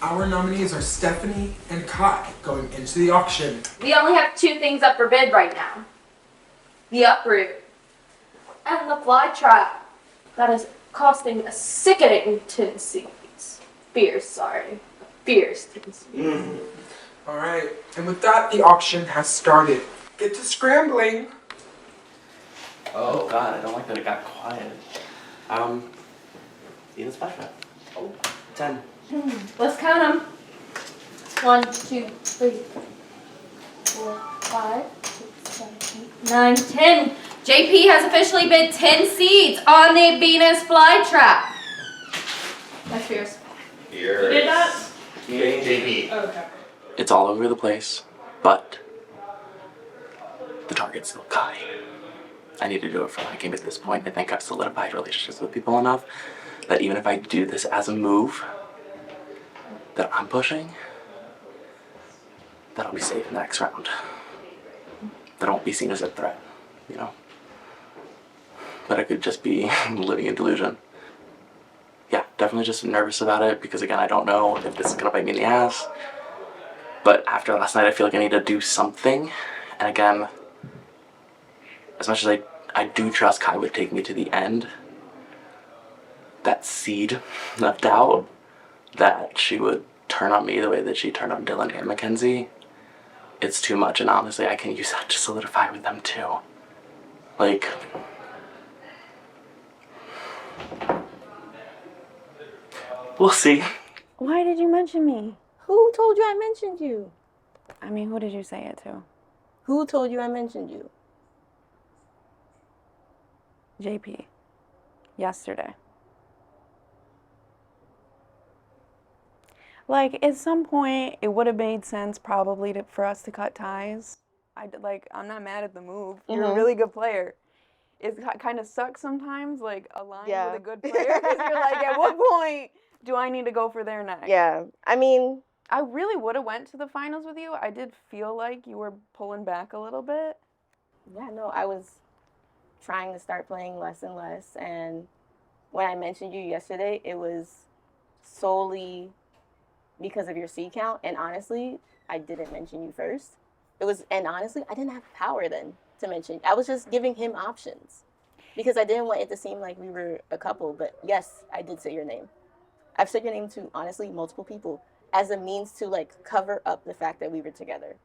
our nominees are Stephanie and Kai going into the auction. We only have 2 things up for bid right now. The uproot and the fly trap. That is costing a sickening 10 seeds. Fierce 10 seeds. All right, and with that, the auction has started. Get to scrambling. Oh God, I don't like that it got quiet. Venus flytrap. 10. Let's count them. 1, 2, 3, 4, 5, 6, 7, 8, 9, 10. JP has officially bid 10 seeds on the Venus flytrap. That's fierce. Who did that? Me and JP. Okay. It's all over the place, but the target's still Kai. I need to do it for my game at this point. I think I've solidified relationships with people enough that even if I do this as a move that I'm pushing, that I'll be safe in the next round. That I won't be seen as a threat, you know? But I could just be living in delusion. Yeah, definitely just nervous about it because, again, I don't know if this is gonna bite me in the ass. But after last night, I feel like I need to do something. And again, as much as I do trust Kai would take me to the end, that seed of doubt that she would turn on me the way that she turned on Dylan and Mackenzie, it's too much. And honestly, I can use that to solidify with them too. Like, we'll see. Why did you mention me? Who told you I mentioned you? I mean, who did you say it to? Who told you I mentioned you? JP. Yesterday. Like, at some point, it would have made sense probably for us to cut ties. I'm not mad at the move. You're a really good player. It kind of sucks sometimes, like, aligned with a good player, because you're like, at what point do I need to go for their neck? Yeah, I mean, I really would have went to the finals with you. I did feel like you were pulling back a little bit. Yeah, no, I was trying to start playing less and less, and when I mentioned you yesterday, it was solely because of your seed count, and honestly, I didn't mention you first. And honestly, I didn't have power then to mention. I was just giving him options because I didn't want it to seem like we were a couple, but yes, I did say your name. I've said your name to, honestly, multiple people as a means to, like, cover up the fact that we were together.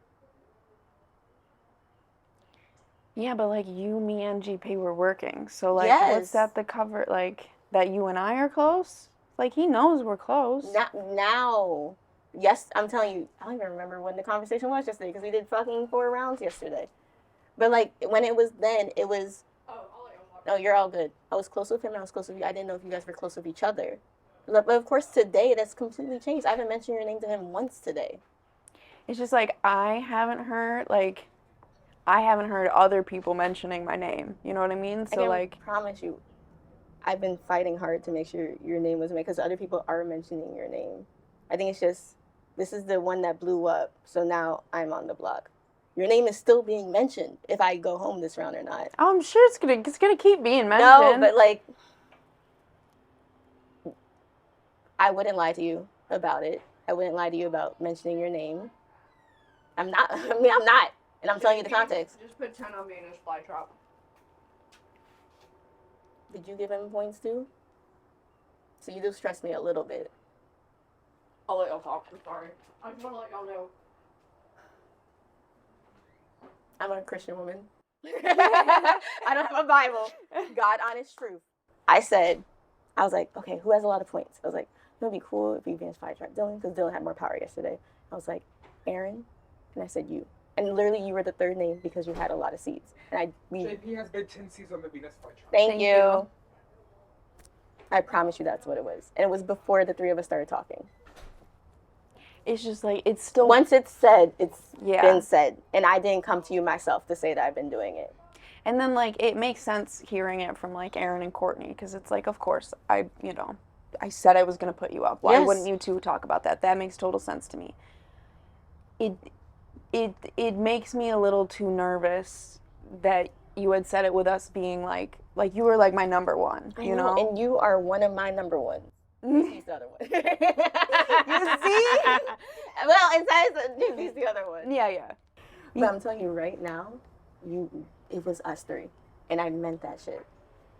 Yeah, but, like, you, me, and GP were working, so, like, Yes. what's that the cover, like, that you and I are close? Like, he knows we're close. Now. Yes, I'm telling you, I don't even remember when the conversation was yesterday because we did fucking 4 rounds yesterday. But, like, when it was then, it was... No, you're all good. I was close with him and I was close with you. I didn't know if you guys were close with each other. But, of course, today, that's completely changed. I haven't mentioned your name to him once today. It's just, like, I haven't heard other people mentioning my name. You know what I mean? So, I promise you, I've been fighting hard to make sure your name was made because other people are mentioning your name. I think it's just, this is the one that blew up, so now I'm on the block. Your name is still being mentioned if I go home this round or not. Oh, I'm sure it's gonna keep being mentioned. No, but, like, I wouldn't lie to you about it. I wouldn't lie to you about mentioning your name. I'm not. And I'm telling you the context. Just put 10 on Venus flytrap. Did you give him points too? So you do stress me a little bit. I'll let y'all talk. I'm sorry. I just want to let y'all know. I'm a Christian woman. I don't have a Bible. God, honest truth. I was like, okay, who has a lot of points? I was like, it would be cool if we Venus flytrap Dylan because Dylan had more power yesterday. I was like, Aaron, and I said you. And literally, you were the third name because you had a lot of seeds. And JP has been 10 seeds on the Venus flytrap. Thank you. I promise you that's what it was. And it was before the 3 of us started talking. It's just like, it's still... Once it's said, it's been said. And I didn't come to you myself to say that I've been doing it. And then, like, it makes sense hearing it from, like, Aaron and Courtney, because it's like, of course, I said I was going to put you up. Why wouldn't you two talk about that? That makes total sense to me. It makes me a little too nervous that you had said it with us being, like you were, like, my number one, you know? And you are one of my number ones. He's the other one. You see? Well, it says he's the other one. Yeah. But I'm telling you right now, it was us 3. And I meant that shit.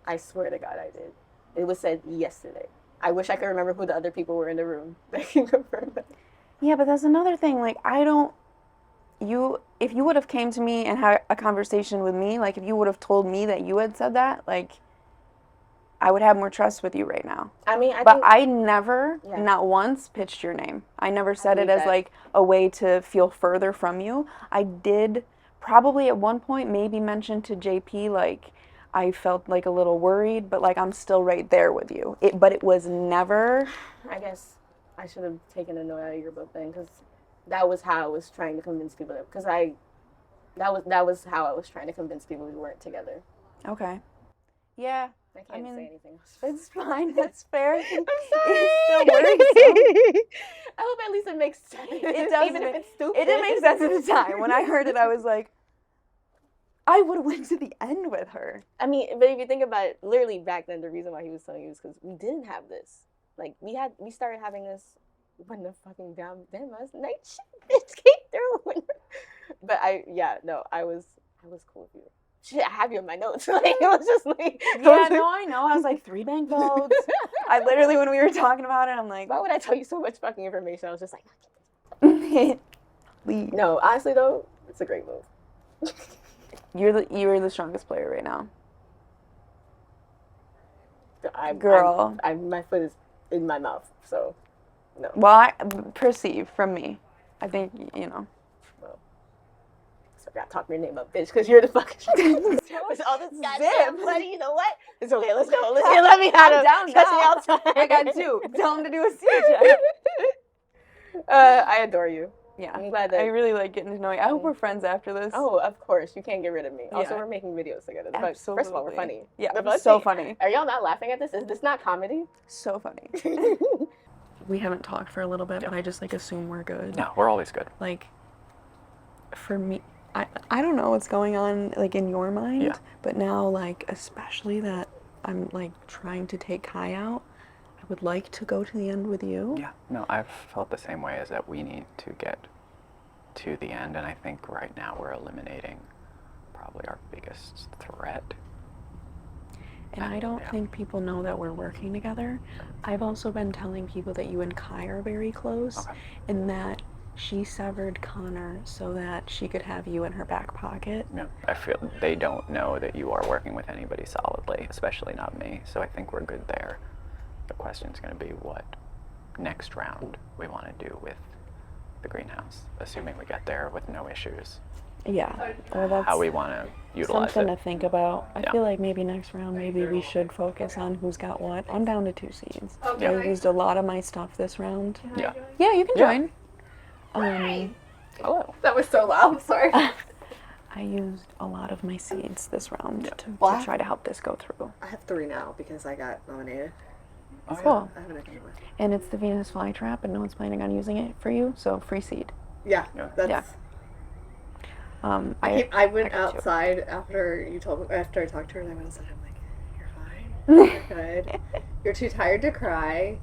I swear to God I did. It was said yesterday. I wish I could remember who the other people were in the room that can confirm that. Yeah, but that's another thing. Like, if you would have came to me and had a conversation with me, like, if you would have told me that you had said that, like, I would have more trust with you right now. I mean, I never, not once, pitched your name. I never said it as, like, a way to feel further from you. I did probably at one point maybe mention to JP, like, I felt, like, a little worried, but, like, I'm still right there with you. But it was never... I guess I should have taken a note out of your book then, because that was how I was trying to convince people that... Because that was how I was trying to convince people we weren't together. Okay. Yeah. I can't say anything else. It's fine. That's fair. I'm sorry. It's still worrisome. I hope at least it makes sense. It does. Even if it's stupid. It didn't make sense at the time. When I heard it, I was like, I would have went to the end with her. I mean, but if you think about it, literally back then, the reason why he was telling you was because we didn't have this. Like, we started having this when the fucking damn night shit came through. But I was cool with you. Shit, I have you in my notes. Like, it was just like... Yeah, no, I know. I was like, 3 bank votes. I literally, when we were talking about it, I'm like... Why would I tell you so much fucking information? I was just like... No, honestly, though, it's a great move. You're the strongest player right now. Girl. My foot is in my mouth, so, no. Well, I perceive from me. I think, you know... I gotta talk your name up, bitch, because you're the fucking with all this goddamn money, you know what? It's okay, let's go. Let me have it. I'm down now. I got 2. Tell him to do a C check. I adore you. Yeah, I'm glad that I really like getting to know you. I hope we're friends after this. Oh, of course. You can't get rid of me. Also, Yeah. we're making videos together. Absolutely. First of all, we're funny. Yeah, The first so thing- funny. Are y'all not laughing at this? Is this not comedy? So funny. We haven't talked for a little bit, but I just like assume we're good. No, we're always good. Like, for me, I don't know what's going on like in your mind, Yeah. but now like especially that I'm like trying to take Kai out, I would like to go to the end with you. Yeah. No, I've felt the same way, as that we need to get to the end, and I think right now we're eliminating probably our biggest threat. And I don't think people know that we're working together. I've also been telling people that you and Kai are very close, and that she severed Connor so that she could have you in her back pocket. Yeah, I feel they don't know that you are working with anybody solidly, especially not me. So I think we're good there. The question's going to be what next round we want to do with the greenhouse, assuming we get there with no issues. Yeah, well, that's how we want to utilize something it. to think about. I Yeah. feel like maybe next round, maybe we should focus on who's got what. I'm down to 2 seeds. Okay. I used a lot of my stuff this round. Yeah. Yeah, you can Yeah. join. Hello. That was so loud. Sorry. I used a lot of my seeds this round to Well, try to help this go through. I have 3 now because I got nominated. Cool. I have an idea. And it's the Venus flytrap, and no one's planning on using it for you, so free seed. Yeah, that's. Yeah. I went got you. outside after you told me, after I talked to her, and I went outside. I'm like, you're fine. You're good. You're too tired to cry.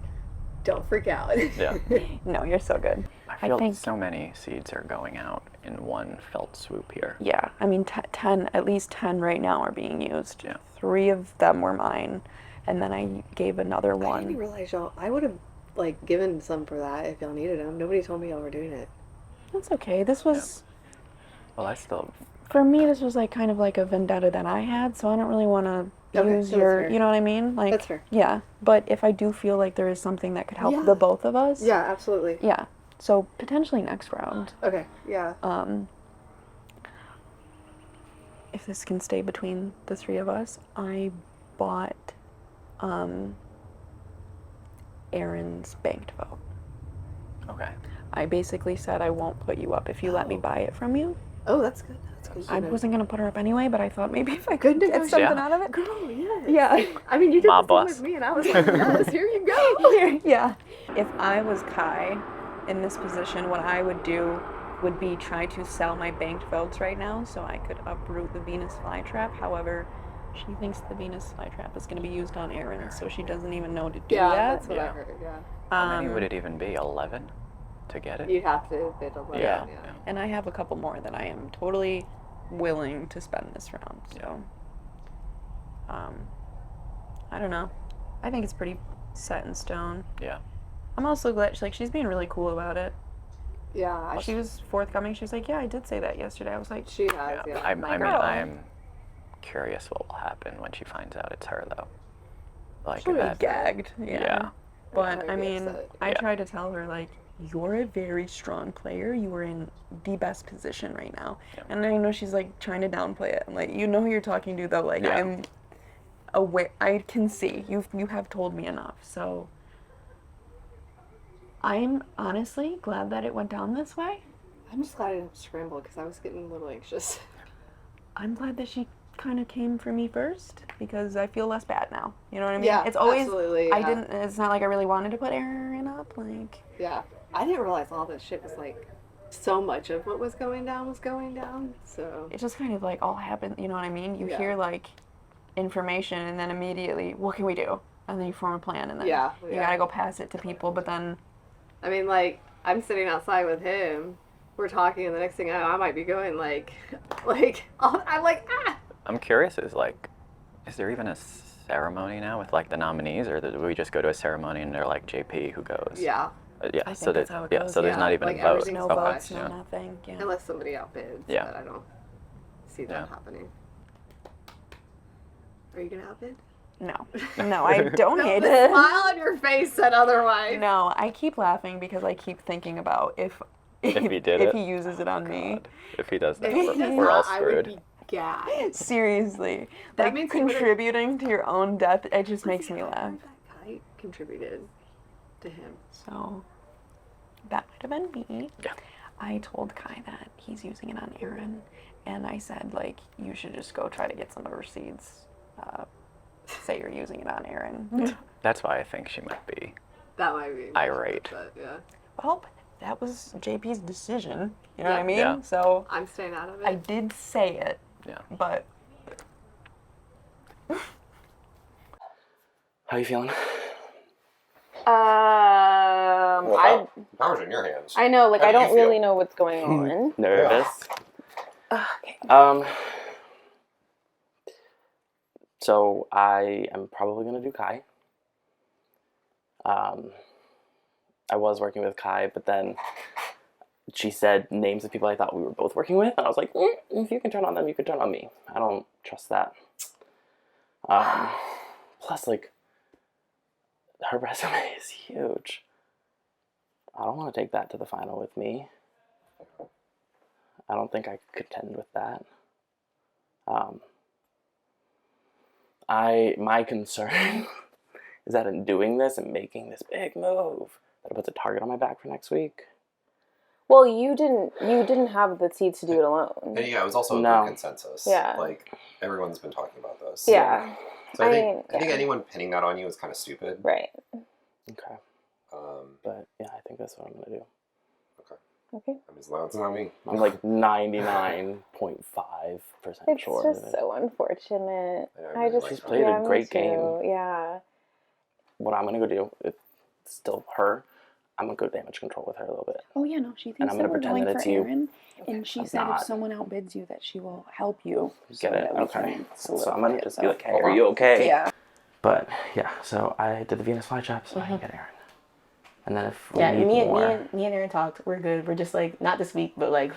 Don't freak out. Yeah. No, you're so good. I feel so many seeds are going out in one felt swoop here. Yeah, I mean, 10, at least 10 right now are being used. Yeah. 3 of them were mine, and then I gave another I one. didn't realize y'all. I would have like given some for that if y'all needed them. Nobody told me y'all were doing it. That's okay. This was, Well, I still. for me, this was like kind of like a vendetta that I had, so I don't really want to Okay, use so that's your, fair. you know what I mean? Like, That's fair. Yeah, but if I do feel like there is something that could help Yeah. the both of us. Yeah, absolutely. Yeah, so potentially next round. Okay. Yeah. If this can stay between the 3 of us, I bought Aaron's banked vote. Okay. I basically said I won't put you up if you let me buy it from you. Oh, that's good. That's good. I wasn't gonna put her up anyway, but I thought maybe if I could get something out of it. Girl, yes. Yeah. I mean, you did Mob the same boss. with me, and I was like, yes, here you go. Yeah. If I was Kai in this position, what I would do would be try to sell my banked votes right now so I could uproot the Venus flytrap. However, she thinks the Venus flytrap is going to be used on Aaron, so she doesn't even know to do Yeah, that. that's what I heard. Yeah. How many would it even be? 11 to get it? You'd have to bid 11. Yeah. And I have a couple more that I am totally willing to spend this round. So, I don't know. I think it's pretty set in stone. Yeah. I'm also glad she's being really cool about it. Yeah. She was forthcoming. She was like, "Yeah, I did say that yesterday." I was like, She has. Yeah. I My mean, girl. I'm curious what will happen when she finds out it's her, though. Like She'll be that. gagged. Yeah. But Yeah, I I'd be mean, upset. I Yeah. tried to tell her like, you're a very strong player. You are in the best position right now. And I know she's like trying to downplay it. I'm like, you know who you're talking to though. Like Yeah. I'm aware. I can see you have told me enough. So I'm honestly glad that it went down this way. I'm just glad I didn't scramble because I was getting a little anxious. I'm glad that she kind of came for me first because I feel less bad now. You know what I mean? Yeah, It's always absolutely, I yeah. didn't. It's not like I really wanted to put Aaron up. Like Yeah. I didn't realize all this shit was like so much of what was going down. So it just kind of like all happened. You know what I mean? You Yeah. hear like information and then immediately, what can we do? And then you form a plan and then Yeah, you yeah. gotta go pass it to people. But then I mean, like, I'm sitting outside with him. We're talking, and the next thing I know, I might be going like, I'm like, ah. I'm curious, is there even a ceremony now with like the nominees, or do we just go to a ceremony and they're like JP who goes? Yeah. Yeah. I So think that that's how it yeah. goes, So there's yeah. not even Like, a vote. everything's no Okay, votes, no yeah. nothing. Yeah. Unless somebody outbids. Yeah. But I don't see that happening. Are you gonna outbid? No, no, I don't No, hate the it. smile on your face said otherwise. No, I keep laughing because I keep thinking about if If he did if it? he uses it on me. If he does that, If he does we're all not, I would screwed. be gagged. Seriously, That like means he would've- contributing to your own death, it just makes me laugh. That kite contributed to him. So, that might have been me. Yeah. I told Kai that he's using it on Aaron, and I said, like, you should just go try to get some of her seeds. Say you're using it on Aaron. That's why I think she might be That might be irate. But yeah. Well, that was JP's decision. You know what I mean? Yeah. So I'm staying out of it. I did say it. Yeah. But How you feeling? Well, power's in your hands. I know, like, How I do you don't really feel? know what's going on. Nervous? Okay. So I am probably gonna do Kai. I was working with Kai, but then she said names of people I thought we were both working with, and I was like, if you can turn on them, you can turn on me. I don't trust that. Plus, like, her resume is huge. I don't want to take that to the final with me. I don't think I could contend with that. My concern is that in doing this and making this big move, that it puts a target on my back for next week. Well, you didn't have the seeds to do it alone. And yeah, it was also a No. good consensus. Yeah. Like, everyone's been talking about this. Yeah. So I think yeah. anyone pinning that on you is kind of stupid. Right. Okay. But yeah, I think that's what I'm gonna do. Okay. I mean, as long as it's not me. I'm like 99.5% It's sure. just so unfortunate. I really She's played a me great too. game. Yeah. What I'm gonna go do, it's still her. I'm gonna go damage control with her a little bit. oh yeah, no, she And thinks I'm that gonna we're pretend going that for it's you. Aaron, and she I'm said not. if someone outbids you, that she will help you. Get it? that we Okay. can So I'm solidify gonna it, just so. be like, hey, are you okay? Yeah. But yeah, so I did the Venus flytrap, so I can get Aaron. And then if we Yeah, need me more, and Aaron talked. We're good. We're just like, not this week, but like,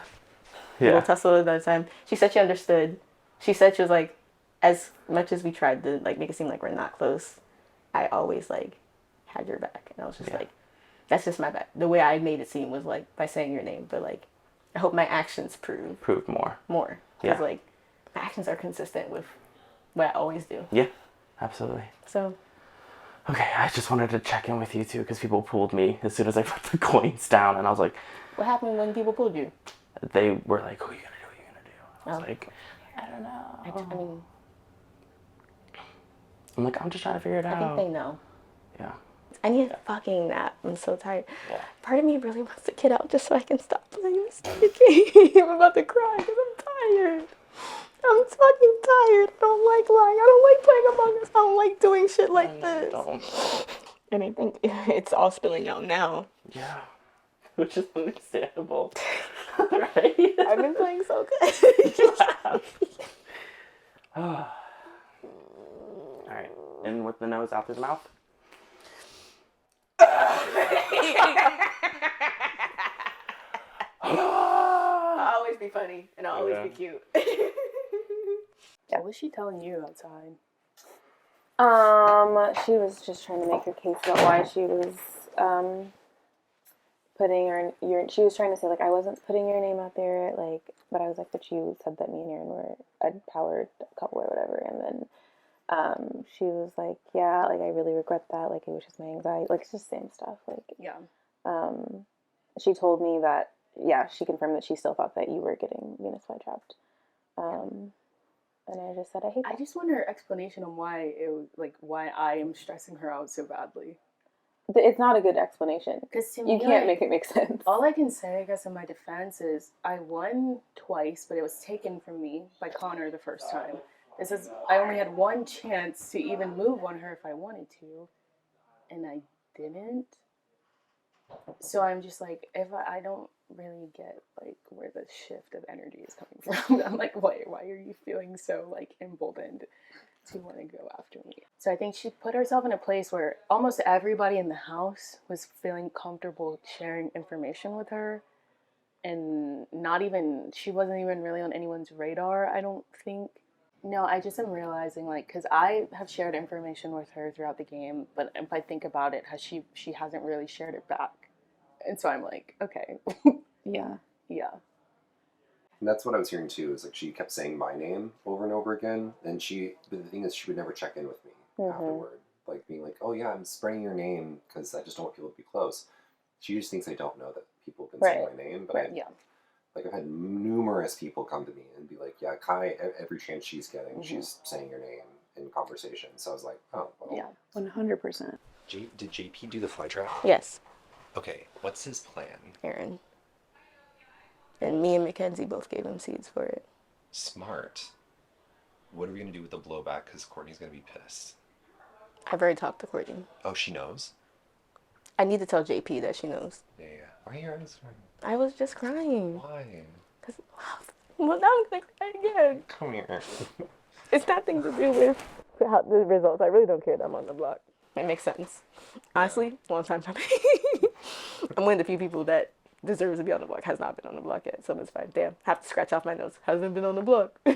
Yeah. we'll tussle another time. She said she understood. She said she was like, as much as we tried to like make it seem like we're not close, I always like had your back. And I was just like, that's just my back. The way I made it seem was like by saying your name, but like, I hope my actions prove more. more. Because Yeah. like, my actions are consistent with what I always do. Yeah, absolutely. So, Okay, I just wanted to check in with you too, because people pulled me as soon as I put the coins down, and I was like, what happened when people pulled you? they were like, who are you gonna do? What are you gonna do? And I was Oh. like, I don't know. I mean, I'm like, I'm just trying to figure it I out. think they know. Yeah. I need a fucking nap. I'm so tired. Yeah. Part of me really wants to get out just so I can stop playing this stupid game. I'm about to cry because I'm tired. I'm fucking tired. I don't like lying. I don't like playing Among Us. I don't like doing shit like this. And I think it's all spilling out now. Yeah. Which is understandable. Right? I've been playing so good. Alright. In with the nose, out through the mouth. I'll always be funny and I'll always be cute. What was she telling you outside? She was just trying to make her case about why she was putting she was trying to say like I wasn't putting your name out there, like, but I was like, but you said that me and Aaron were a powered couple or whatever, and then she was like, yeah, like I really regret that, like it was just my anxiety, like it's just the same stuff, like Yeah. she told me that, yeah, she confirmed that she still thought that you were getting Venus flytrapped. And I just said, I hate that. I just want her explanation on why why I am stressing her out so badly. It's not a good explanation. Because to You me, can't make it make sense. All I can say, I guess, in my defense is I won twice, but it was taken from me by Connor the first time. This is I only had one chance to even move on her if I wanted to, and I didn't. So I'm just like, if I don't really get like where the shift of energy is coming from. I'm like, why are you feeling so like emboldened to want to go after me? So I think she put herself in a place where almost everybody in the house was feeling comfortable sharing information with her, and she wasn't even really on anyone's radar, I don't think. No, I just am realizing, like, because I have shared information with her throughout the game, but if I think about it, she hasn't really shared it back. And so I'm like, okay. Yeah. Yeah. And that's what I was hearing too, is like she kept saying my name over and over again, and but the thing is she would never check in with me afterward. Like being like, oh yeah, I'm spreading your name because I just don't want people to be close. She just thinks I don't know that people have been saying my name, but Right. I've had numerous people come to me and be like, yeah, Kai, every chance she's getting, she's saying your name in conversation. So I was like, oh, well. Yeah, 100%. Did JP do the fly trap? Yes. Okay, what's his plan? Aaron. And me and Mackenzie both gave him seeds for it. Smart. What are we going to do with the blowback? Because Courtney's going to be pissed. I've already talked to Courtney. Oh, she knows? I need to tell JP that she knows. Yeah. Why are you always crying? I was just crying. Why? Because, well, now I'm going to cry again. Come here. It's nothing to do with how the results. I really don't care that I'm on the block. It makes sense. Honestly, long time coming. I'm one of the few people that deserves to be on the block. Has not been on the block yet, so it's fine. Damn, have to scratch off my notes. Hasn't been on the block. Yeah.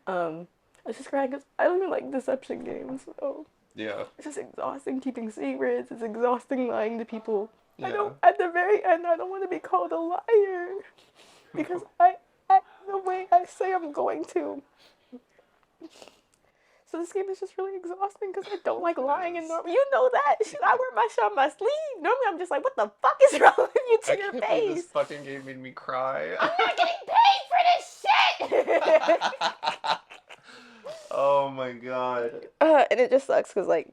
I was just crying because I don't even like deception games. So Yeah. it's just exhausting keeping secrets. It's exhausting lying to people. Yeah. I don't. At the very end, I don't want to be called a liar because I act the way I say I'm going to. So this game is just really exhausting because I don't like lying and normally you know that. I wear my shit on my sleeve. Normally I'm just like, what the fuck is wrong with you to your face? This fucking game made me cry. I'm not getting paid for this shit. Oh my god. And it just sucks because like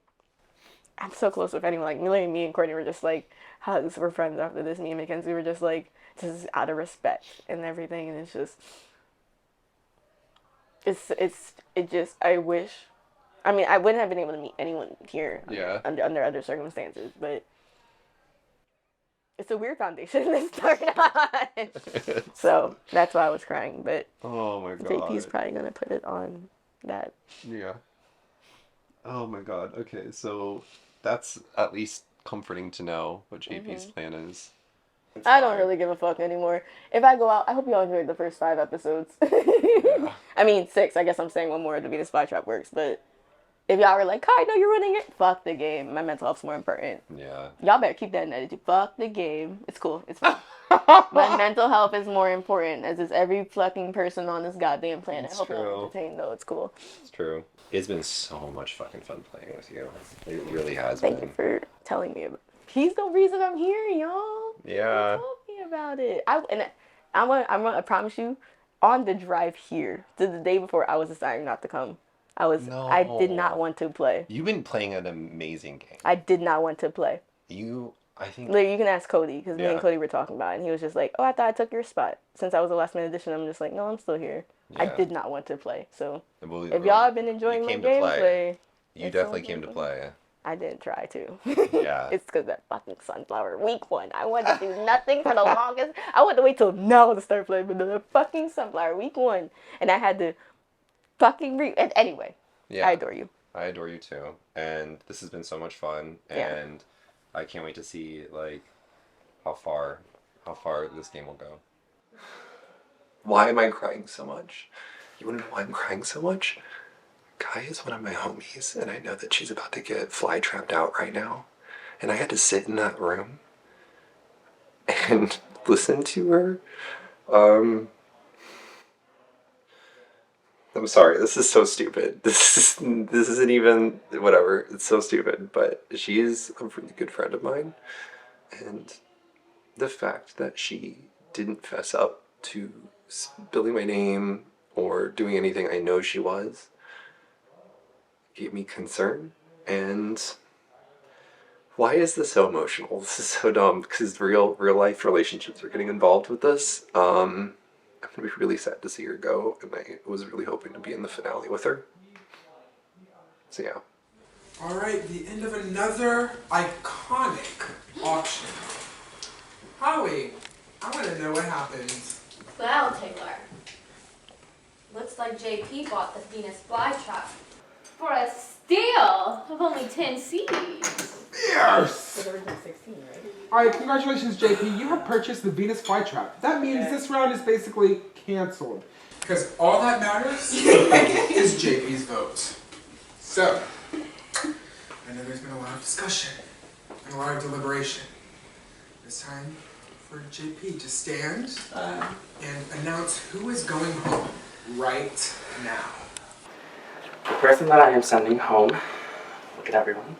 I'm so close with anyone. Like me and Courtney were just like hugs. We're friends after this. Me and Mackenzie were just like just out of respect and everything. And it's just I wish. I mean, I wouldn't have been able to meet anyone here under other circumstances, but it's a weird foundation to start on. So that's why I was crying. But oh my god, JP's probably gonna put it on that. Yeah. Oh my god. Okay, so that's at least comforting to know what JP's plan is. I don't really give a fuck anymore. If I go out, I hope y'all enjoyed the first 5 episodes. I mean 6. I guess I'm saying one more of the Venus Flytrap works, but if y'all were like, Kai, no, you're running it. Fuck the game. My mental health's more important. Yeah. Y'all better keep that in attitude. Fuck the game. It's cool. It's fine. My mental health is more important, as is every fucking person on this goddamn planet. I hope y'all entertained, though. It's cool. It's true. It's been so much fucking fun playing with you. It really has Thank you for telling me about it. He's the reason I'm here, y'all. Yeah. Tell me about it. I promise you, on the drive here, to the day before I was deciding not to come. I did not want to play. You've been playing an amazing game. I did not want to play. I think... Like, you can ask Cody, because me and Cody were talking about it, and he was just like, oh, I thought I took your spot. Since I was a last minute addition, I'm just like, no, I'm still here. Yeah. I did not want to play, so if y'all have been enjoying my gameplay... You definitely came to play. I didn't try to. Yeah. It's because that fucking Sunflower week 1. I wanted to do nothing for the longest. I wanted to wait till now to start playing, but the fucking Sunflower week 1. And I had to fucking anyway. Yeah. I adore you. I adore you too. And this has been so much fun. And I can't wait to see like how far this game will go. Why am I crying so much? You wanna know why I'm crying so much? Kai is one of my homies, and I know that she's about to get fly trapped out right now. And I had to sit in that room and listen to her. I'm sorry, this is so stupid. This isn't even, whatever, it's so stupid, but she is a really good friend of mine, and the fact that she didn't fess up to spilling my name or doing anything I know she was gave me concern. And why is this so emotional? This is so dumb, because real life relationships are getting involved with this. I'm gonna be really sad to see her go, and I was really hoping to be in the finale with her. So yeah. Alright, the end of another iconic auction. Howie, I want to know what happened. Well, Taylor, looks like JP bought the Venus Flytrap for a steal of only 10 seeds. Yes! 16, right? Alright, congratulations, JP. You have purchased the Venus Flytrap. That means this round is basically canceled. Because all that matters is JP's vote. So, I know there's been a lot of discussion and a lot of deliberation. It's time for JP to stand and announce who is going home right now. The person that I am sending home, look at everyone,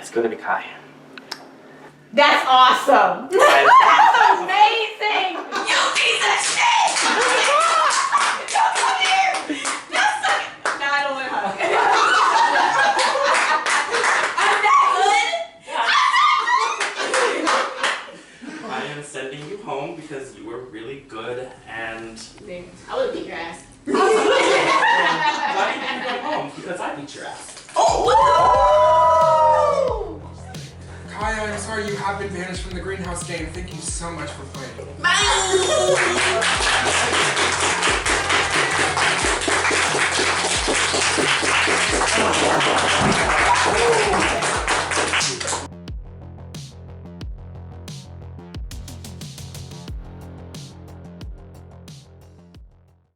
It's going to be Kai. That's awesome. That's amazing. You piece of shit! Don't come here! Just suck. No, I don't want to hug. I'm I am sending you home because you were really good and... I would beat your ass. Why are you going home? Because I beat your ass. Kaya, I'm sorry you have been banished from the greenhouse game. Thank you so much for playing. Bye!